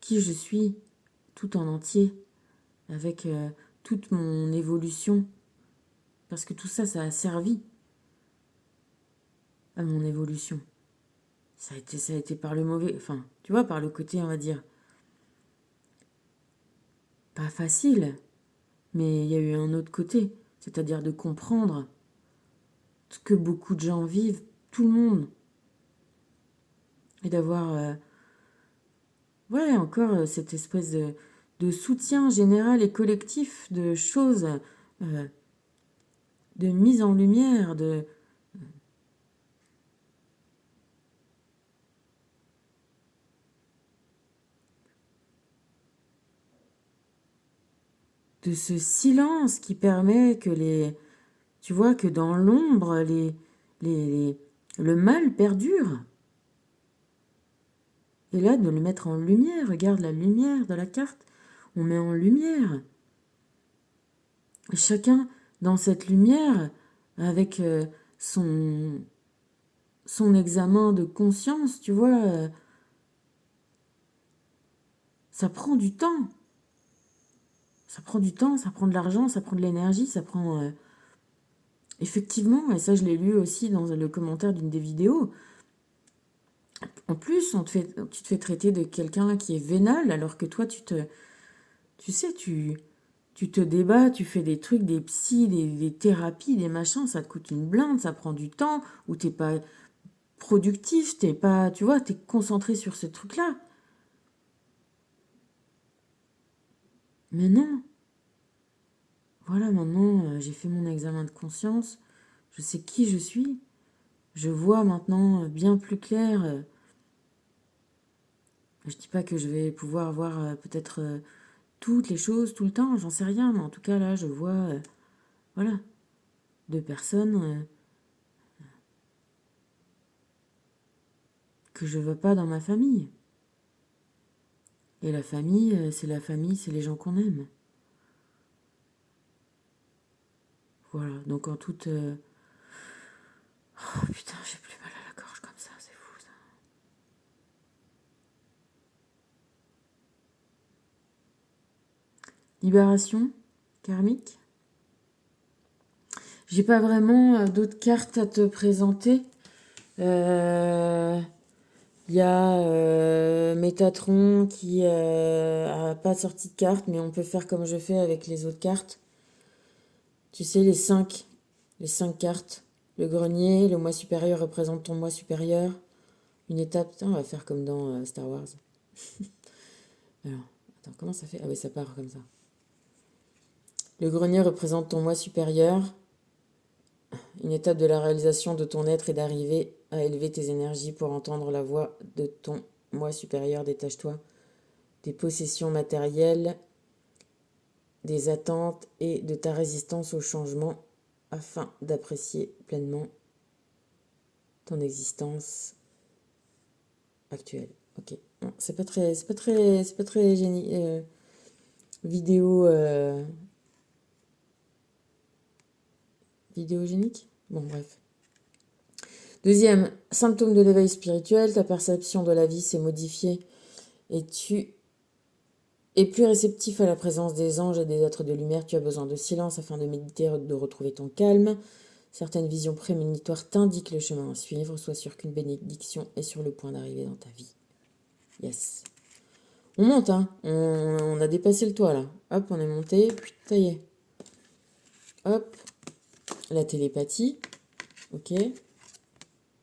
qui je suis tout en entier, avec toute mon évolution. Parce que tout ça, ça a servi à mon évolution. Ça a été par le mauvais, enfin, tu vois, par le côté, on va dire, pas facile, mais il y a eu un autre côté, c'est-à-dire de comprendre ce que beaucoup de gens vivent, tout le monde, et d'avoir, ouais, encore cette espèce de soutien général et collectif de choses, euh, de mise en lumière, de ce silence qui permet que tu vois, que dans l'ombre, le mal perdure. Et là, de le mettre en lumière, regarde la lumière de la carte, on met en lumière. Et chacun dans cette lumière, avec son examen de conscience, tu vois, ça prend du temps. Ça prend du temps, ça prend de l'argent, ça prend de l'énergie, ça prend... Effectivement, et ça je l'ai lu aussi dans le commentaire d'une des vidéos, en plus tu te fais traiter de quelqu'un qui est vénal alors que toi tu sais, tu te débats, tu fais des trucs, des psys, des thérapies, des machins, ça te coûte une blinde, ça prend du temps, ou t'es pas productif, t'es pas, tu vois, t'es concentré sur ce truc-là. Mais non. Voilà, maintenant, j'ai fait mon examen de conscience. Je sais qui je suis. Je vois maintenant bien plus clair. Je dis pas que je vais pouvoir voir peut-être toutes les choses tout le temps, j'en sais rien, mais en tout cas là, je vois, voilà, deux personnes que je veux pas dans ma famille. Et la famille, c'est les gens qu'on aime. Voilà, donc en toute... Oh putain, j'ai plus mal à la gorge comme ça, c'est fou ça. Libération karmique. J'ai pas vraiment d'autres cartes à te présenter. Il y a Métatron qui a pas sorti de carte, mais on peut faire comme je fais avec les autres cartes. Tu sais, les cinq cartes. Le grenier, le moi supérieur représente ton moi supérieur. Une étape, putain, on va faire comme dans Star Wars. Alors, attends, comment ça fait? Ah oui, ça part comme ça. Le grenier représente ton moi supérieur. Une étape de la réalisation de ton être est d'arriver à élever tes énergies pour entendre la voix de ton moi supérieur. Détache-toi des possessions matérielles, des attentes et de ta résistance au changement afin d'apprécier pleinement ton existence actuelle. Ok. Non, c'est pas très génie. Vidéo, vidéogénique. Bon, bref. Deuxième, symptôme de l'éveil spirituel, ta perception de la vie s'est modifiée et tu es plus réceptif à la présence des anges et des êtres de lumière. Tu as besoin de silence afin de méditer et de retrouver ton calme. Certaines visions prémonitoires t'indiquent le chemin à suivre. Sois sûr qu'une bénédiction est sur le point d'arriver dans ta vie. Yes. On monte, hein. On a dépassé le toit, là. Hop, on est monté. Puis, ça y est. Hop. La télépathie. Ok.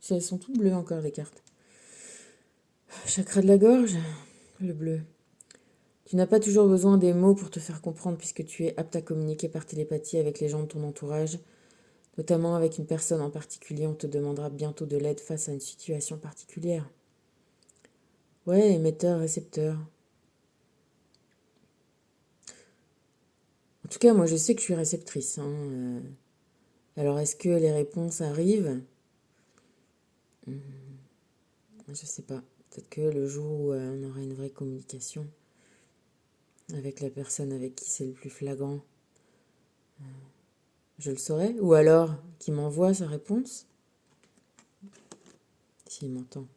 Elles sont toutes bleues encore, les cartes. Chakra de la gorge. Le bleu. Tu n'as pas toujours besoin des mots pour te faire comprendre puisque tu es apte à communiquer par télépathie avec les gens de ton entourage, notamment avec une personne en particulier. On te demandera bientôt de l'aide face à une situation particulière. Ouais, émetteur, récepteur. En tout cas, moi, je sais que je suis réceptrice. Hein. Alors, est-ce que les réponses arrivent? Je sais pas. Peut-être que le jour où on aura une vraie communication avec la personne avec qui c'est le plus flagrant, je le saurai. Ou alors, qu'il m'envoie sa réponse, s'il m'entend.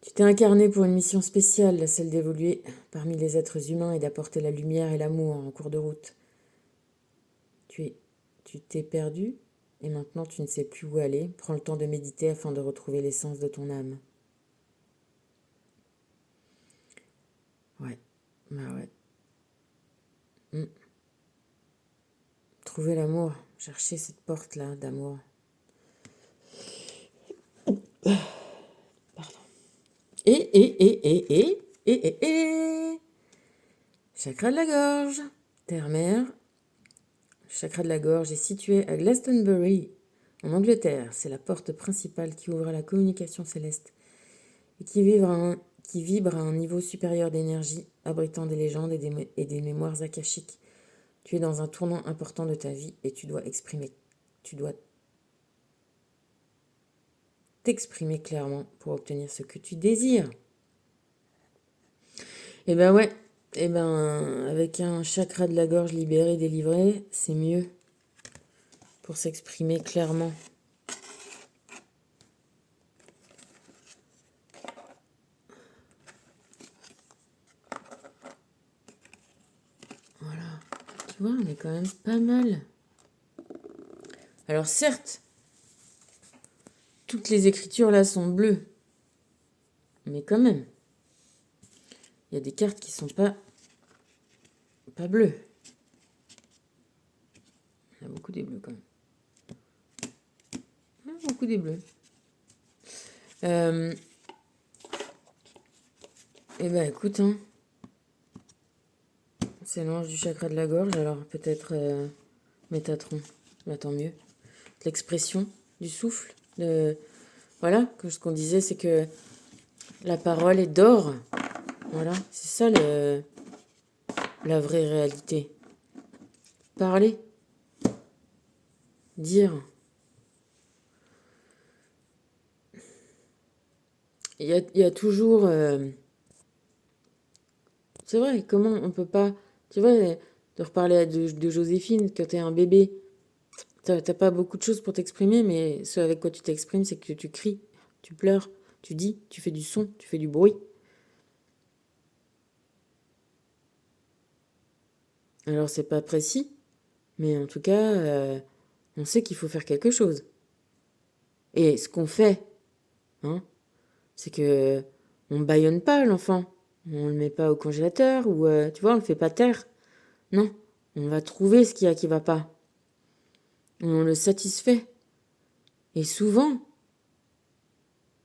Tu t'es incarné pour une mission spéciale, celle d'évoluer parmi les êtres humains et d'apporter la lumière et l'amour en cours de route. Tu t'es perdu et maintenant tu ne sais plus où aller. Prends le temps de méditer afin de retrouver l'essence de ton âme. Ouais, bah ouais. Trouver l'amour, chercher cette porte-là d'amour. Pardon. Et. Chakra de la gorge. Terre-mère. Chakra de la gorge est situé à Glastonbury, en Angleterre. C'est la porte principale qui ouvre à la communication céleste et qui vibre à un niveau supérieur d'énergie, abritant des légendes et des mémoires akashiques. Tu es dans un tournant important de ta vie et tu dois t'exprimer clairement pour obtenir ce que tu désires. Eh ben ouais, eh ben avec un chakra de la gorge libéré, délivré, c'est mieux pour s'exprimer clairement. Voilà, tu vois, on est quand même pas mal. Alors certes, toutes les écritures là sont bleues, mais quand même, il y a des cartes qui sont pas bleues. Il y a beaucoup des bleus quand même. Il y a beaucoup des bleus. Eh ben écoute, hein, C'est l'ange du chakra de la gorge, alors peut-être Métatron. Bah, tant mieux. L'expression du souffle. Voilà, que ce qu'on disait, c'est que la parole est d'or. Voilà, c'est ça la vraie réalité. Parler, dire. Il y a toujours... c'est vrai, comment on peut pas... Tu vois, de reparler de Joséphine, quand t'es un bébé, t'as pas beaucoup de choses pour t'exprimer, mais ce avec quoi tu t'exprimes, c'est que tu cries, tu pleures, tu dis, tu fais du son, tu fais du bruit. Alors c'est pas précis, mais en tout cas, on sait qu'il faut faire quelque chose. Et ce qu'on fait, hein, c'est que on bâillonne pas l'enfant. On le met pas au congélateur ou, tu vois, on le fait pas taire. Non, on va trouver ce qu'il y a qui va pas. On le satisfait. Et souvent,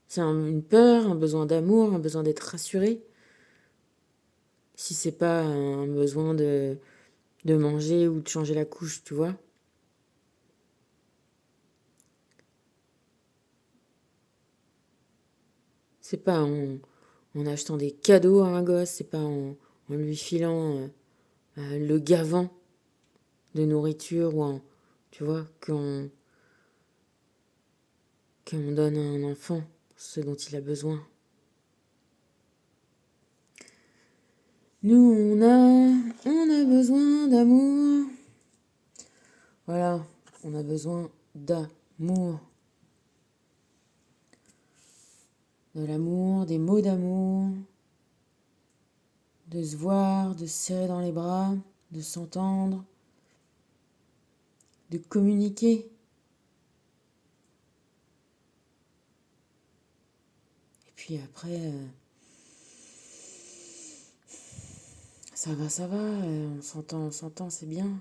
c'est une peur, un besoin d'amour, un besoin d'être rassuré. Si c'est pas un besoin de manger ou de changer la couche, tu vois. C'est pas en achetant des cadeaux à un gosse, c'est pas en lui filant le gavant de nourriture ou tu vois, qu'on donne à un enfant ce dont il a besoin. Nous, on a besoin d'amour. Voilà, on a besoin d'amour. De l'amour, des mots d'amour, de se voir, de se serrer dans les bras, de s'entendre, de communiquer. Et puis après, ça va, on s'entend, c'est bien.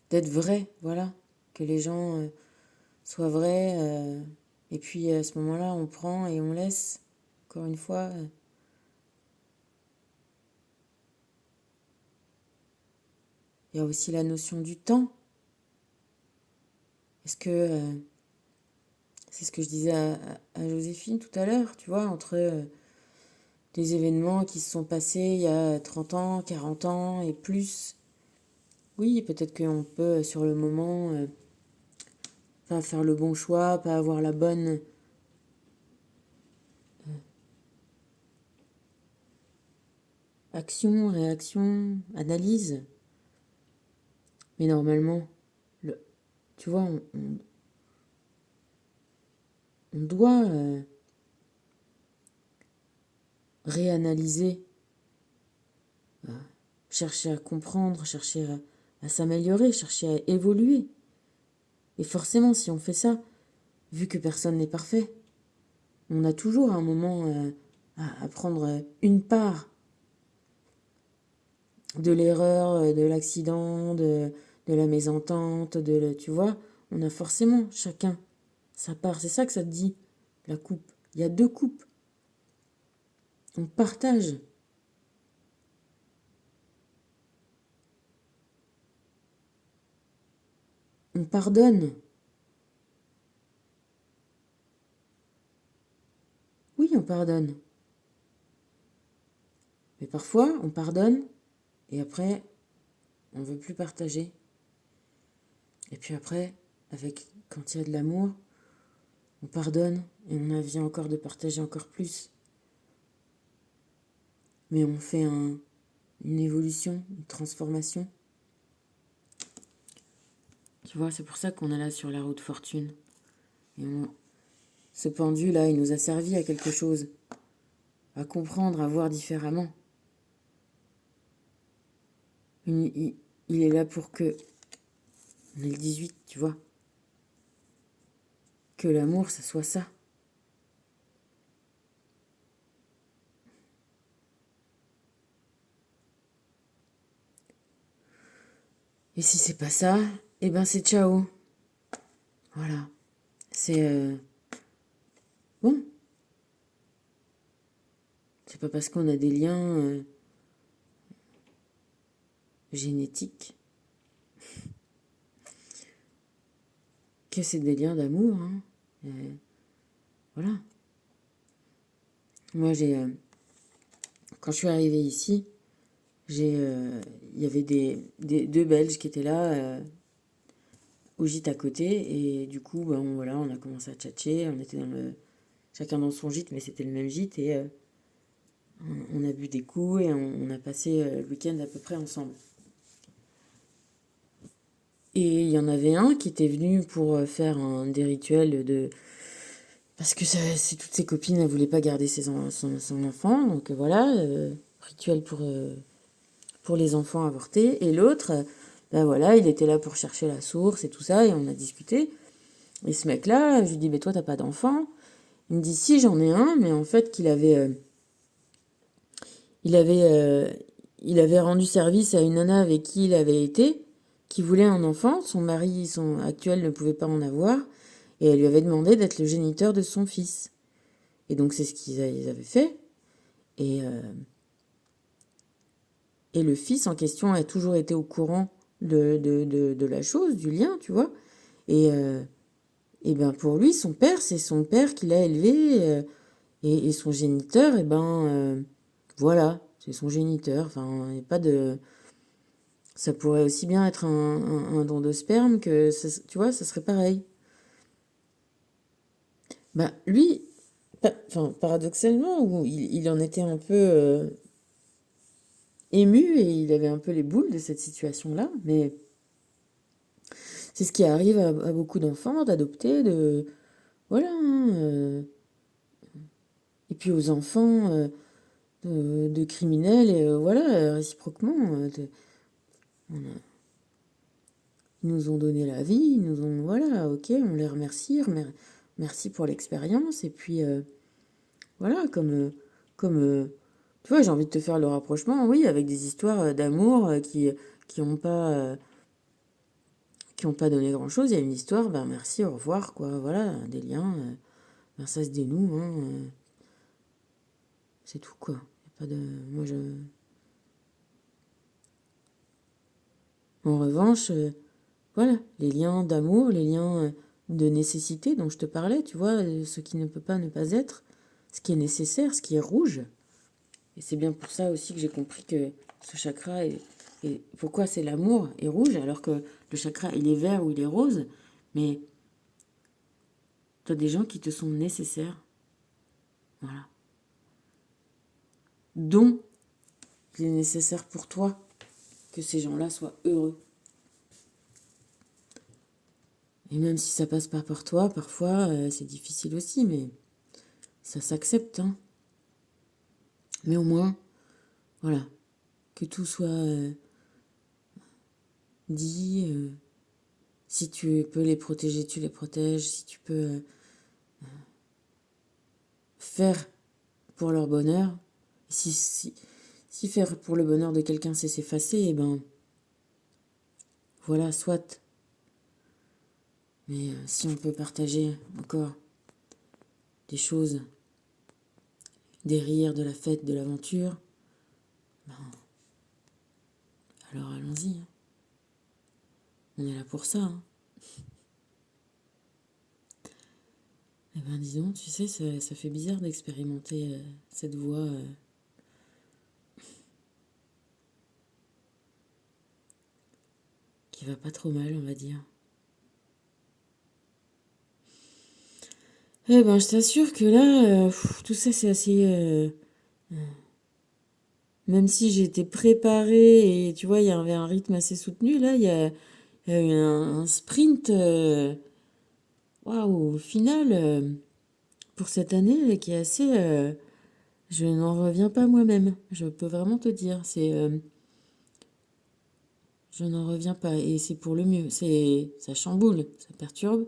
D'être vrai, voilà, que les gens soient vrais. Et puis à ce moment-là, on prend et on laisse, encore une fois. Il y a aussi la notion du temps. Est-ce que, c'est ce que je disais à Joséphine tout à l'heure, tu vois, entre des événements qui se sont passés il y a 30 ans, 40 ans et plus. Oui, peut-être qu'on peut, sur le moment, pas faire le bon choix, pas avoir la bonne action, réaction, analyse. Mais normalement, tu vois, on doit réanalyser, chercher à comprendre, chercher à s'améliorer, chercher à évoluer. Et forcément, si on fait ça, vu que personne n'est parfait, on a toujours un moment à prendre une part de l'erreur, de l'accident, de la mésentente, tu vois, on a forcément chacun sa part. C'est ça que ça te dit, la coupe. Il y a deux coupes. On partage. On pardonne. Oui, on pardonne. Mais parfois, on pardonne et après, on ne veut plus partager. Et puis après, quand il y a de l'amour, on pardonne et on a envie encore de partager encore plus. Mais on fait une évolution, une transformation. Tu vois, c'est pour ça qu'on est là sur la route fortune. Et ce pendu-là, il nous a servi à quelque chose, à comprendre, à voir différemment. Il est là pour que... On est le 18, tu vois. Que l'amour, ça soit ça. Et si c'est pas ça, eh ben c'est ciao. Voilà. C'est... bon. C'est pas parce qu'on a des liens génétiques que c'est des liens d'amour. Hein. Voilà. Moi, quand je suis arrivée ici, il y avait deux Belges qui étaient là au gîte à côté. Et du coup, voilà, on a commencé à tchatcher. On était chacun dans son gîte, mais c'était le même gîte. Et on a bu des coups et on a passé le week-end à peu près ensemble. Et il y en avait un qui était venu pour faire des rituels de... Parce que toutes ses copines ne voulaient pas garder son enfant. Donc voilà, rituel pour les enfants avortés. Et l'autre, voilà, il était là pour chercher la source et tout ça. Et on a discuté. Et ce mec-là, je lui dis, mais toi, t'as pas d'enfant? Il me dit, si, j'en ai un. Mais en fait, il avait rendu service à une nana avec qui il avait été, qui voulait un enfant. Son mari, son actuel, ne pouvait pas en avoir. Et elle lui avait demandé d'être le géniteur de son fils. Et donc, c'est ce qu'ils avaient fait. Et le fils en question a toujours été au courant de la chose, du lien, tu vois. Et ben pour lui, son père, c'est son père qui l'a élevé. Et son géniteur, voilà, c'est son géniteur. Enfin, il n'y a pas de... Ça pourrait aussi bien être un don de sperme que, tu vois, ça serait pareil. Lui, paradoxalement, il en était un peu ému et il avait un peu les boules de cette situation-là, mais c'est ce qui arrive à beaucoup d'enfants, d'adopter, de... Voilà. Hein. Et puis aux enfants de criminels, et voilà, réciproquement. Ils nous ont donné la vie, ils nous ont... Voilà, ok, on les remercie, merci pour l'expérience, et puis... voilà, tu vois, j'ai envie de te faire le rapprochement, oui, avec des histoires d'amour qui ont pas, qui ont pas donné grand-chose. Il y a une histoire, merci, au revoir, quoi. Voilà, des liens, ça se dénoue, hein. C'est tout, quoi. Y a pas de... Moi, En revanche, voilà, les liens d'amour, les liens de nécessité dont je te parlais, tu vois, ce qui ne peut pas ne pas être, ce qui est nécessaire, ce qui est rouge. Et c'est bien pour ça aussi que j'ai compris que ce chakra est pourquoi c'est l'amour est rouge alors que le chakra il est vert ou il est rose. Mais tu as des gens qui te sont nécessaires. Voilà. Donc, il est nécessaire pour toi que ces gens-là soient heureux. Et même si ça passe pas par toi, parfois c'est difficile aussi, mais ça s'accepte. Hein. Mais au moins, voilà, que tout soit dit. Si tu peux les protéger, tu les protèges. Si tu peux faire pour leur bonheur, si faire pour le bonheur de quelqu'un c'est s'effacer, voilà, soit. Mais si on peut partager encore des choses, des rires, de la fête, de l'aventure, alors allons-y. Hein. On est là pour ça. Hein. Disons, tu sais, ça fait bizarre d'expérimenter cette voix qui va pas trop mal, on va dire. Je t'assure que là, tout ça c'est assez... même si j'étais préparée et tu vois, il y avait un rythme assez soutenu, là, il y a eu un sprint, waouh, au final, pour cette année, qui est assez... je n'en reviens pas moi-même, je peux vraiment te dire, je n'en reviens pas, et c'est pour le mieux, ça chamboule, ça perturbe,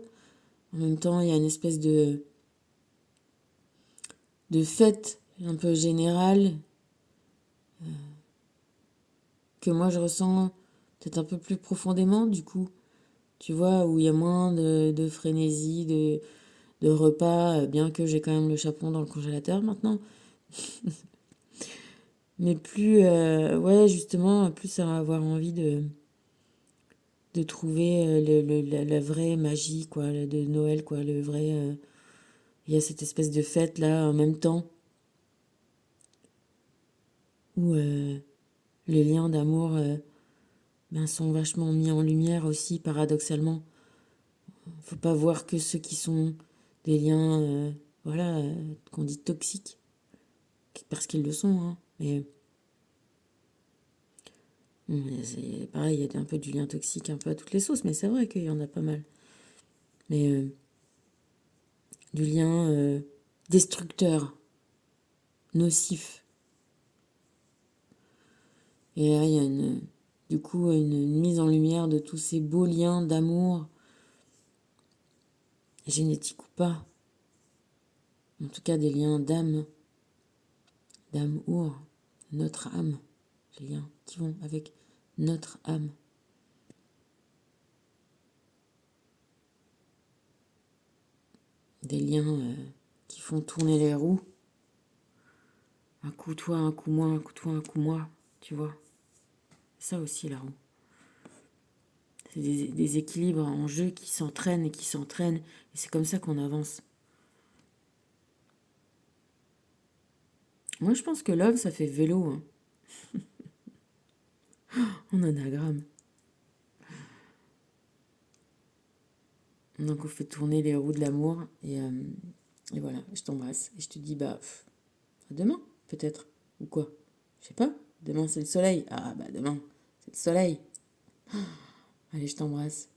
en même temps, il y a une espèce de fête un peu générale, que moi je ressens peut-être un peu plus profondément, du coup, tu vois, où il y a moins de frénésie, de repas, bien que j'ai quand même le chapon dans le congélateur maintenant. Mais plus, ouais, justement, plus ça va avoir envie de trouver la vraie magie, quoi, de Noël, quoi, le vrai. Il y a cette espèce de fête là en même temps où les liens d'amour ben, sont vachement mis en lumière aussi, paradoxalement. Faut pas voir que ceux qui sont des liens, voilà, qu'on dit toxiques, parce qu'ils le sont, hein. Mais c'est pareil, il y a un peu du lien toxique, un peu à toutes les sauces, mais c'est vrai qu'il y en a pas mal. Mais du lien destructeur, nocif. Et là, il y a du coup une mise en lumière de tous ces beaux liens d'amour, génétiques ou pas, en tout cas des liens d'âme, d'amour, notre âme, les liens qui vont avec notre âme. Des liens qui font tourner les roues. Un coup toi, un coup moi, un coup toi, un coup moi, tu vois. C'est ça aussi la roue. C'est des équilibres en jeu qui s'entraînent et qui s'entraînent. Et c'est comme ça qu'on avance. Moi, je pense que love, ça fait vélo, hein, en anagramme. Donc, on fait tourner les roues de l'amour. Et voilà, je t'embrasse. Et je te dis, bah, à demain, peut-être. Ou quoi? Je sais pas. Demain, c'est le soleil. Ah, bah, demain, c'est le soleil. Allez, je t'embrasse.